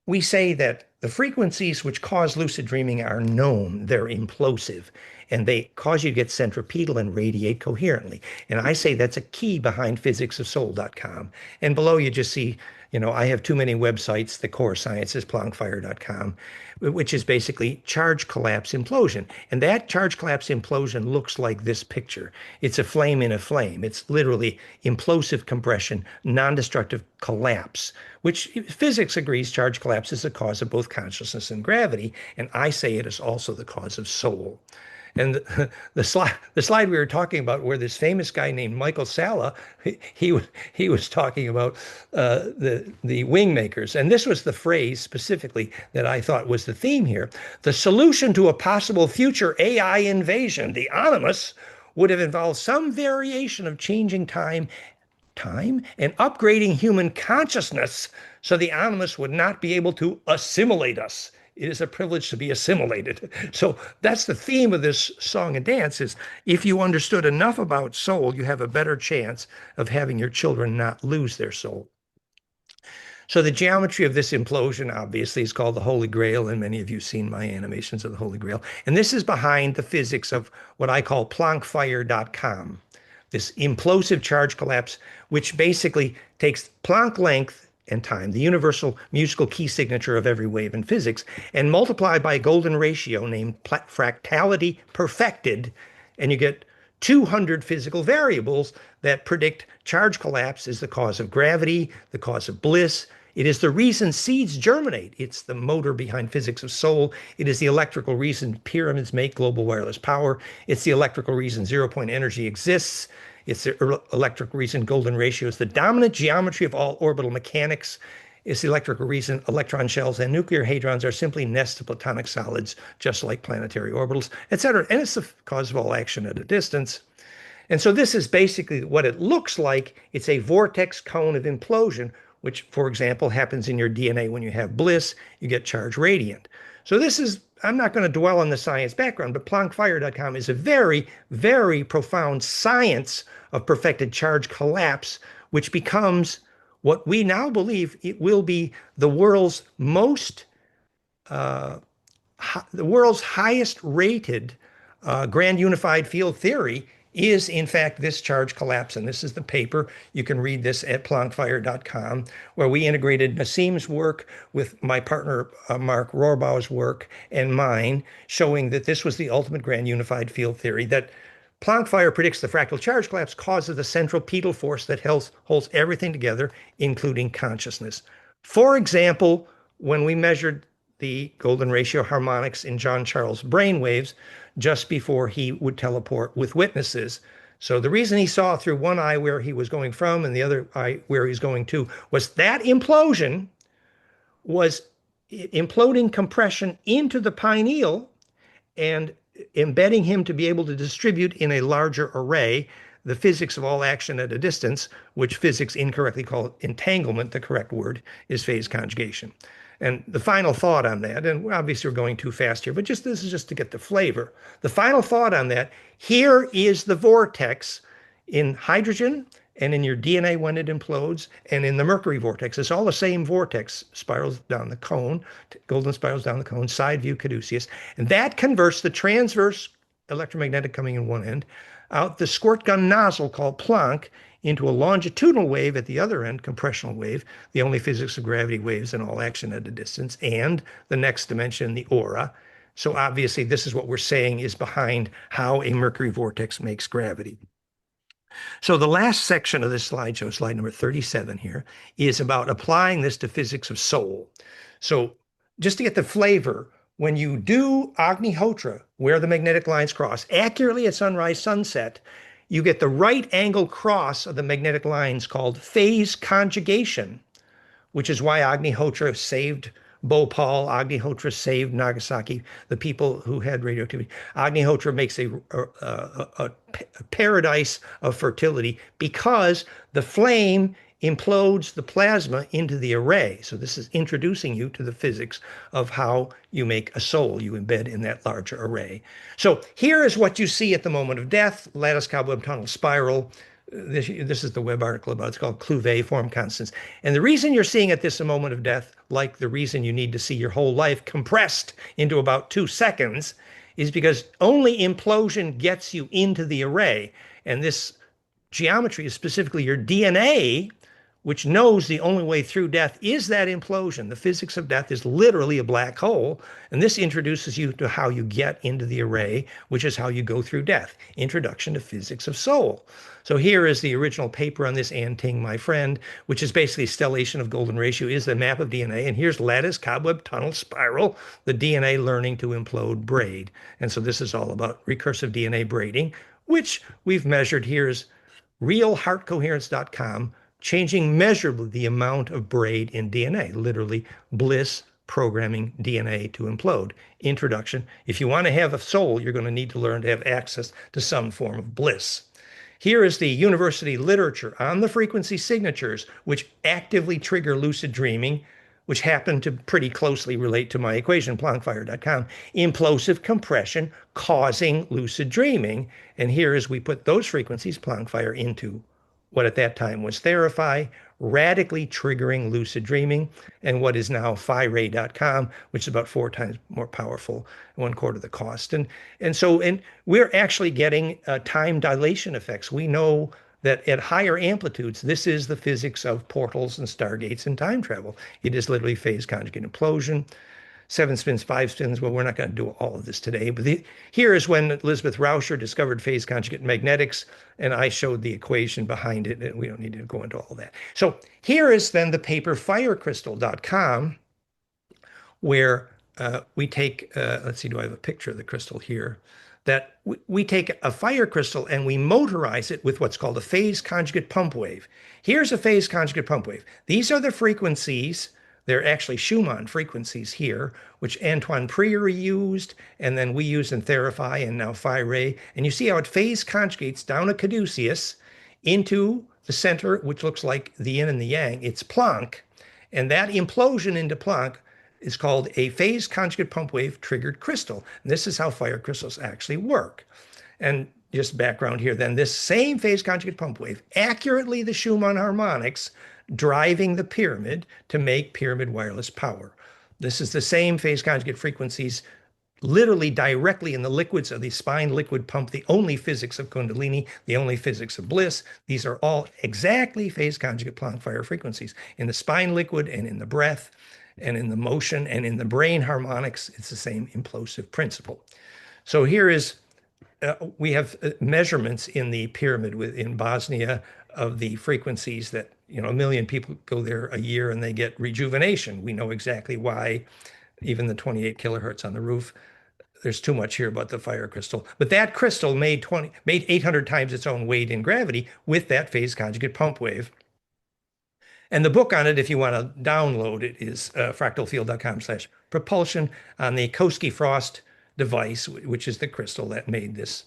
we say that the frequencies which cause lucid dreaming are known. They're implosive, and they cause you to get centripetal and radiate coherently. And I say that's a key behind physicsofsoul.com. And below you just see, I have too many websites. The core science is plankfire.com, which is basically charge collapse implosion. And that charge collapse implosion looks like this picture. It's a flame in a flame. It's literally implosive compression, non-destructive collapse, which physics agrees charge collapse is the cause of both consciousness and gravity. And I say it is also the cause of soul. And the slide we were talking about, where this famous guy named Michael Salla, he was talking about the Wingmakers, and this was the phrase specifically that I thought was the theme here. The solution to a possible future AI invasion, the Animus, would have involved some variation of changing time and upgrading human consciousness, so the Animus would not be able to assimilate us. It is a privilege to be assimilated. So that's the theme of this song and dance is if you understood enough about soul, you have a better chance of having your children not lose their soul. So the geometry of this implosion obviously is called the Holy Grail, and many of you have seen my animations of the Holy Grail. And this is behind the physics of what I call Planckfire.com, this implosive charge collapse, which basically takes Planck length and time, the universal musical key signature of every wave in physics, and multiplied by a golden ratio named fractality perfected, and you get 200 physical variables that predict charge collapse is the cause of gravity, the cause of bliss. It is the reason seeds germinate. It's the motor behind physics of soul. It is the electrical reason pyramids make global wireless power. It's the electrical reason zero-point energy exists. It's the electric reason golden ratio is the dominant geometry of all orbital mechanics. It's the electrical reason electron shells and nuclear hadrons are simply nests of platonic solids, just like planetary orbitals, etc. And it's the cause of all action at a distance. And so this is basically what it looks like. It's a vortex cone of implosion, which, for example, happens in your DNA when you have bliss, you get charge radiant. So this is, I'm not going to dwell on the science background, but Planckfire.com is a very, very profound science of perfected charge collapse, which becomes what we now believe it will be the world's highest rated grand unified field theory is in fact this charge collapse. And this is the paper. You can read this at Planckfire.com, where we integrated Nassim's work with my partner Mark Rohrbaugh's work and mine, showing that this was the ultimate grand unified field theory, that Planckfire predicts the fractal charge collapse causes the centripetal force that holds everything together, including consciousness. For example, when we measured the golden ratio harmonics in John Charles' brainwaves just before he would teleport with witnesses. So the reason he saw through one eye where he was going from and the other eye where he's going to was that implosion was imploding compression into the pineal and embedding him to be able to distribute in a larger array the physics of all action at a distance, which physics incorrectly call entanglement. The correct word is phase conjugation. And the final thought on that, and obviously we're going too fast here, but this is just to get the flavor. The final thought on that, here is the vortex in hydrogen and in your DNA when it implodes, and in the mercury vortex. It's all the same vortex, spirals down the cone, golden spirals down the cone, side view caduceus, and that converts the transverse electromagnetic coming in one end out the squirt gun nozzle called Planck into a longitudinal wave at the other end, compressional wave, the only physics of gravity waves and all action at a distance, and the next dimension, the aura. So obviously this is what we're saying is behind how a mercury vortex makes gravity. So the last section of this slideshow, slide number 37 here, is about applying this to physics of soul. So just to get the flavor, when you do Agnihotra, where the magnetic lines cross, accurately at sunrise, sunset, you get the right angle cross of the magnetic lines called phase conjugation, which is why Agnihotra saved Bhopal, Agnihotra saved Nagasaki, the people who had radioactivity. Agnihotra makes a paradise of fertility because the flame implodes the plasma into the array. So this is introducing you to the physics of how you make a soul you embed in that larger array. So here is what you see at the moment of death, lattice cobweb tunnel spiral. This is the web article about it. It's called Clouvet form constants. And the reason you're seeing at this a moment of death, like the reason you need to see your whole life compressed into about 2 seconds, is because only implosion gets you into the array. And this geometry is specifically your DNA, which knows the only way through death is that implosion. The physics of death is literally a black hole. And this introduces you to how you get into the array, which is how you go through death. Introduction to physics of soul. So here is the original paper on this, Ann Ting, my friend, which is basically stellation of golden ratio, is the map of DNA. And here's lattice, cobweb, tunnel, spiral, the DNA learning to implode braid. And so this is all about recursive DNA braiding, which we've measured. Here's realheartcoherence.com, changing measurably the amount of braid in DNA, literally bliss programming DNA to implode. Introduction. If you want to have a soul, you're going to need to learn to have access to some form of bliss. Here is the university literature on the frequency signatures, which actively trigger lucid dreaming, which happen to pretty closely relate to my equation, Planckfire.com, implosive compression causing lucid dreaming. And here is we put those frequencies, Planckfire, into what at that time was Therify, radically triggering lucid dreaming, and what is now phi-ray.com, which is about 4 times more powerful, 1/4 the cost. And we're actually getting time dilation effects. We know that at higher amplitudes, this is the physics of portals and stargates and time travel. It is literally phase conjugate implosion. 7 spins, 5 spins. Well, we're not going to do all of this today, but here is when Elizabeth Rauscher discovered phase conjugate magnetics, and I showed the equation behind it, and we don't need to go into all that. So here is then the paper firecrystal.com, where we take, let's see, do I have a picture of the crystal here? That we take a fire crystal and we motorize it with what's called a phase conjugate pump wave. Here's a phase conjugate pump wave. These are the frequencies. They're actually Schumann frequencies here, which Antoine Prieur used, and then we use in Therify and now Phi-Ray. And you see how it phase conjugates down a caduceus into the center, which looks like the yin and the yang. It's Planck. And that implosion into Planck is called a phase conjugate pump wave triggered crystal. And this is how fire crystals actually work. And just background here, then this same phase conjugate pump wave, accurately the Schumann harmonics, driving the pyramid to make pyramid wireless power. This is the same phase conjugate frequencies literally directly in the liquids of the spine liquid pump, the only physics of Kundalini, the only physics of bliss. These are all exactly phase conjugate Planck fire frequencies in the spine liquid and in the breath and in the motion and in the brain harmonics. It's the same implosive principle. So here is, we have measurements in the pyramid in Bosnia of the frequencies that, 1 million people go there a year and they get rejuvenation. We know exactly why, even the 28 kilohertz on the roof. There's too much here about the fire crystal. But that crystal made 800 times its own weight in gravity with that phase conjugate pump wave. And the book on it, if you want to download it, is fractalfield.com/propulsion on the Koski-Frost device, which is the crystal that made this.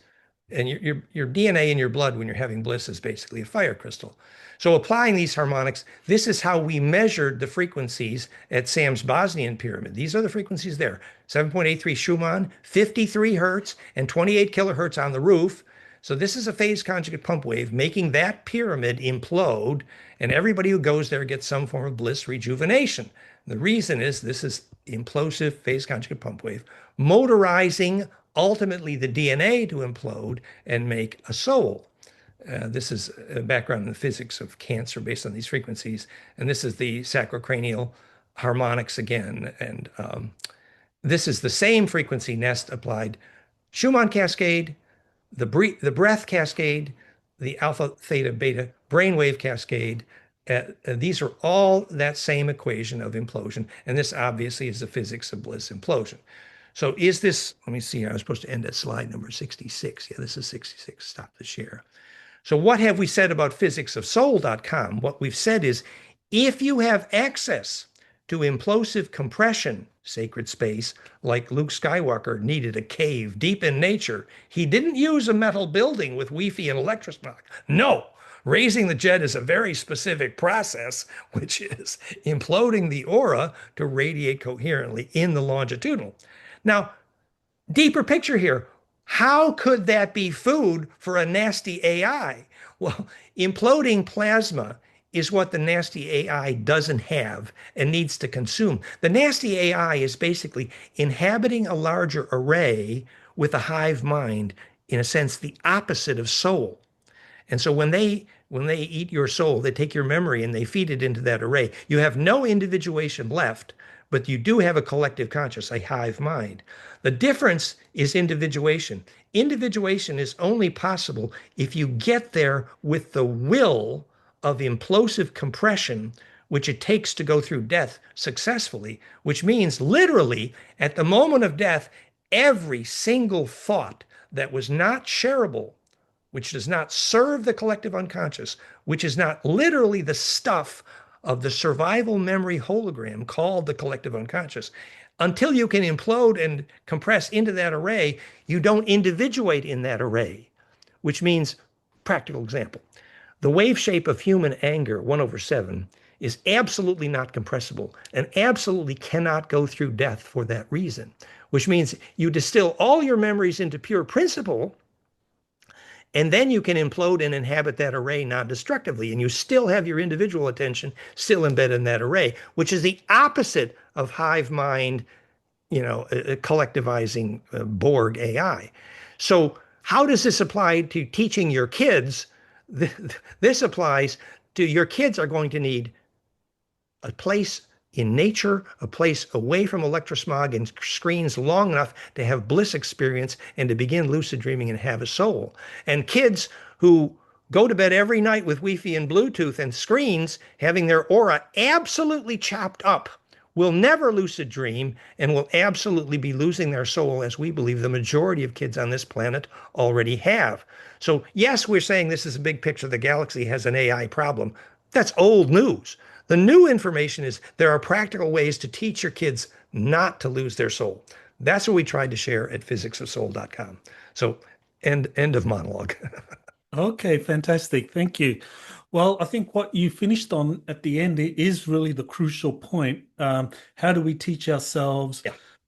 And your DNA in your blood when you're having bliss is basically a fire crystal. So applying these harmonics, this is how we measured the frequencies at Sam's Bosnian pyramid. These are the frequencies there. 7.83 Schumann, 53 hertz, and 28 kilohertz on the roof. So this is a phase conjugate pump wave making that pyramid implode, and everybody who goes there gets some form of bliss rejuvenation. The reason is this is implosive phase conjugate pump wave, motorizing ultimately the DNA to implode and make a soul. This is a background in the physics of cancer based on these frequencies. And this is the sacrocranial harmonics again. And this is the same frequency nest applied. Schumann cascade, the breath cascade, the alpha, theta, beta brainwave cascade. These are all that same equation of implosion. And this obviously is the physics of bliss implosion. So is this, let me see, I was supposed to end at slide number 66. Yeah, this is 66. Stop the share. So what have we said about physicsofsoul.com? What we've said is, if you have access to implosive compression, sacred space, like Luke Skywalker needed a cave deep in nature, he didn't use a metal building with Wi-Fi and electrosmog. No, raising the jet is a very specific process, which is imploding the aura to radiate coherently in the longitudinal. Now, deeper picture here. How could that be food for a nasty AI? Well, imploding plasma is what the nasty AI doesn't have and needs to consume. The nasty AI is basically inhabiting a larger array with a hive mind, in a sense, the opposite of soul. And so when they eat your soul, they take your memory and they feed it into that array. You have no individuation left, but you do have a collective conscious, a hive mind. The difference is individuation. Individuation is only possible if you get there with the will of implosive compression, which it takes to go through death successfully, which means literally at the moment of death, every single thought that was not shareable, which does not serve the collective unconscious, which is not literally the stuff of the survival memory hologram called the collective unconscious. Until you can implode and compress into that array, you don't individuate in that array, which means, practical example, the wave shape of human anger, 1/7, is absolutely not compressible and absolutely cannot go through death for that reason, which means you distill all your memories into pure principle, And then you can implode and inhabit that array non-destructively, and you still have your individual attention still embedded in that array, which is the opposite of hive mind, collectivizing Borg AI. So how does this apply to teaching your kids? This applies to your kids are going to need a place in nature, a place away from electrosmog and screens long enough to have bliss experience and to begin lucid dreaming and have a soul. And kids who go to bed every night with Wi-Fi and Bluetooth and screens, having their aura absolutely chopped up, will never lucid dream and will absolutely be losing their soul, as we believe the majority of kids on this planet already have. So yes, we're saying this is a big picture. The galaxy has an AI problem. That's old news. The new information is there are practical ways to teach your kids not to lose their soul. That's what we tried to share at physicsofsoul.com. So end of monologue. Okay, fantastic. Thank you. Well, I think what you finished on at the end is really the crucial point. How do we teach ourselves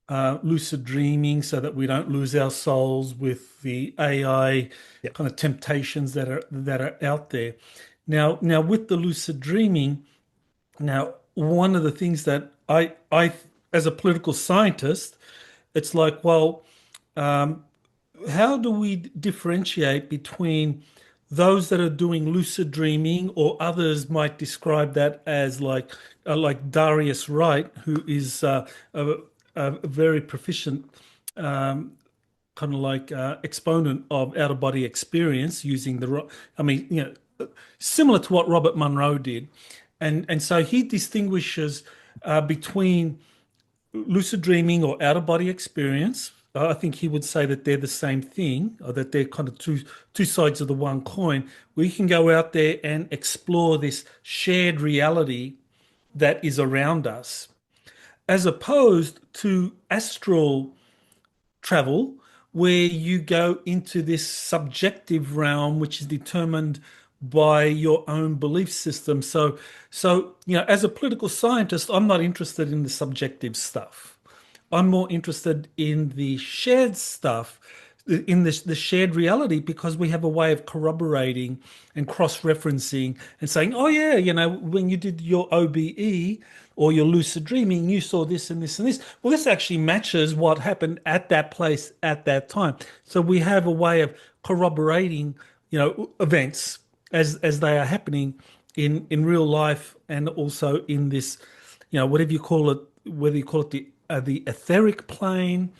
lucid dreaming so that we don't lose our souls with the AI kind of temptations that are out there? Now, with the lucid dreaming, now one of the things that I as a political scientist, it's like, well, how do we differentiate between those that are doing lucid dreaming, or others might describe that as like Darius Wright, who is a very proficient kind of like exponent of out of body experience using similar to what Robert Monroe did, and so he distinguishes between lucid dreaming or out of body experience. I think he would say that they're the same thing, or that they're kind of two sides of the one coin. We can go out there and explore this shared reality that is around us, as opposed to astral travel, where you go into this subjective realm, which is determined by your own belief system. So as a political scientist, I'm not interested in the subjective stuff. I'm more interested in the shared stuff, in the shared reality, because we have a way of corroborating and cross-referencing and saying, oh yeah, when you did your OBE or your lucid dreaming, you saw this and this and this. Well, this actually matches what happened at that place at that time. So we have a way of corroborating, events as they are happening in real life, and also in this, whatever you call it, whether you call it the etheric plane.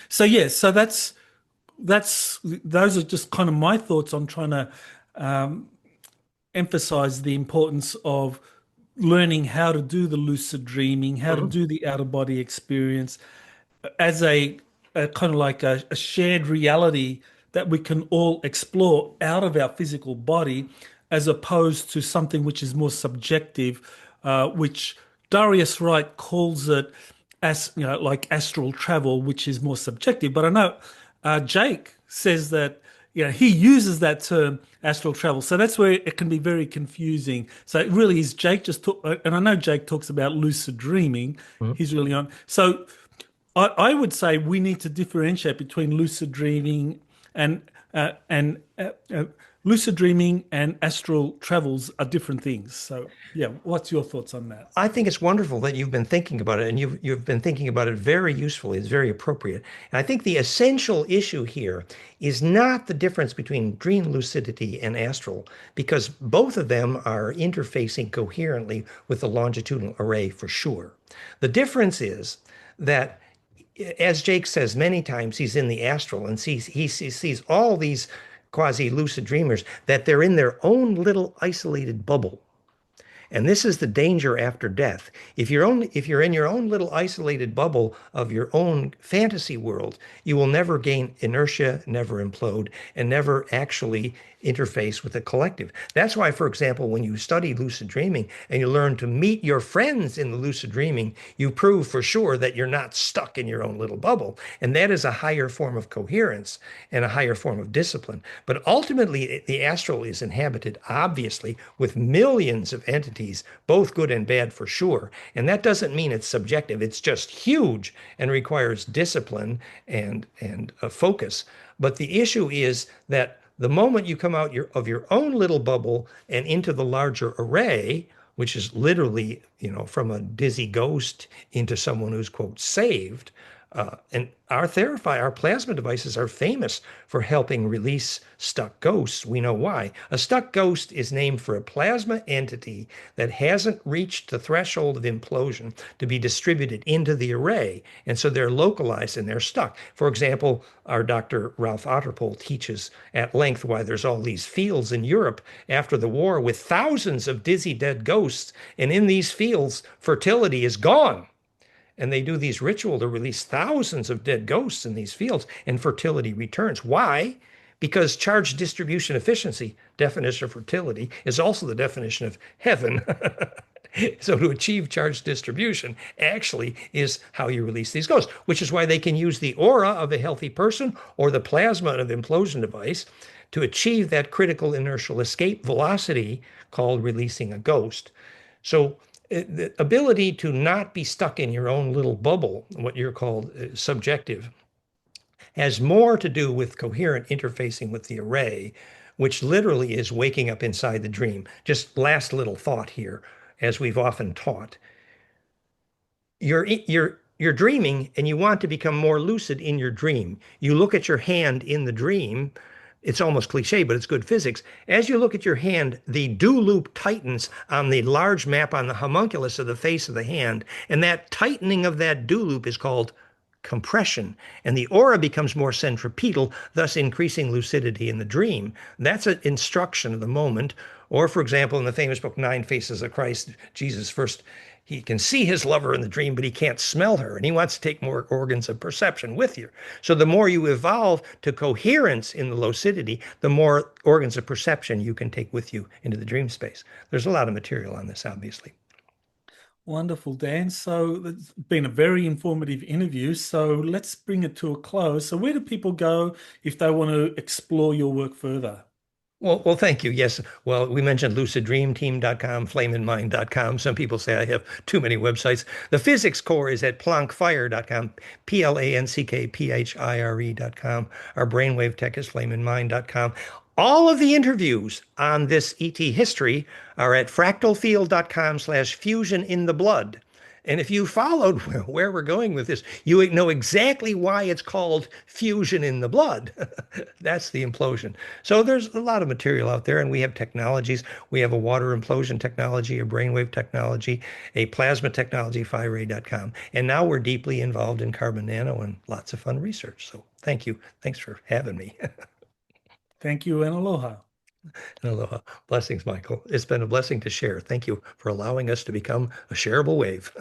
So that's those are just kind of my thoughts on trying to emphasize the importance of learning how to do the lucid dreaming, how to do the out of body experience as a kind of like a shared reality that we can all explore out of our physical body, as opposed to something which is more subjective, which Darius Wright calls it as like astral travel, which is more subjective. But I know Jake says that he uses that term astral travel, so that's where it can be very confusing. So it really is Jake and I know Jake talks about lucid dreaming. He's really on. So I would say we need to differentiate between lucid dreaming and lucid dreaming and astral travels are different things. So yeah, what's your thoughts on that? I think it's wonderful that you've been thinking about it, and you've been thinking about it very usefully. It's very appropriate. And I think the essential issue here is not the difference between dream lucidity and astral, because both of them are interfacing coherently with the longitudinal array for sure. The difference is that, as Jake says many times, he's in the astral and he sees all these quasi-lucid dreamers, that they're in their own little isolated bubble. And this is the danger after death. If you're in your own little isolated bubble of your own fantasy world, you will never gain inertia, never implode, and never actually interface with the collective. That's why, for example, when you study lucid dreaming and you learn to meet your friends in the lucid dreaming, you prove for sure that you're not stuck in your own little bubble. And that is a higher form of coherence and a higher form of discipline. But ultimately, the astral is inhabited, obviously, with millions of entities, both good and bad for sure. And that doesn't mean it's subjective. It's just huge and requires discipline and a focus. But the issue is that The moment you come out of your own little bubble and into the larger array, which is literally, from a dizzy ghost into someone who's, quote, saved. And our plasma devices are famous for helping release stuck ghosts. We know why. A stuck ghost is named for a plasma entity that hasn't reached the threshold of implosion to be distributed into the array. And so they're localized and they're stuck. For example, our Dr. Ralph Otterpohl teaches at length why there's all these fields in Europe after the war with thousands of dizzy dead ghosts. And in these fields, fertility is gone. And they do these ritual to release thousands of dead ghosts in these fields, and fertility returns. Why? Because charge distribution efficiency, definition of fertility, is also the definition of heaven. So to achieve charge distribution actually is how you release these ghosts, which is why they can use the aura of a healthy person or the plasma of an implosion device to achieve that critical inertial escape velocity called releasing a ghost. So the ability to not be stuck in your own little bubble, what you're called subjective, has more to do with coherent interfacing with the array, which literally is waking up inside the dream. Just last little thought here, as we've often taught. You're dreaming and you want to become more lucid in your dream. You look at your hand in the dream. It's almost cliche, but it's good physics. As you look at your hand, the do loop tightens on the large map on the homunculus of the face of the hand. And that tightening of that do loop is called compression. And the aura becomes more centripetal, thus increasing lucidity in the dream. That's an instruction of the moment. Or, for example, in the famous book, Nine Faces of Christ, Jesus first, he can see his lover in the dream, but he can't smell her. And he wants to take more organs of perception with you. So the more you evolve to coherence in the lucidity, the more organs of perception you can take with you into the dream space. There's a lot of material on this, obviously. Wonderful, Dan. So it's been a very informative interview. So let's bring it to a close. So where do people go if they want to explore your work further? Well, thank you. Yes. Well, we mentioned luciddreamteam.com, flameandmind.com. Some people say I have too many websites. The physics core is at plankfire.com, plankphire.com. Our brainwave tech is flameandmind.com. All of the interviews on this ET history are at fractalfield.com/fusion in the blood. And if you followed where we're going with this, you know exactly why it's called fusion in the blood. That's the implosion. So there's a lot of material out there, and we have technologies. We have a water implosion technology, a brainwave technology, a plasma technology, phiray.com. And now we're deeply involved in carbon nano and lots of fun research. So thank you. Thanks for having me. Thank you and aloha. And aloha. Blessings, Michael. It's been a blessing to share. Thank you for allowing us to become a shareable wave.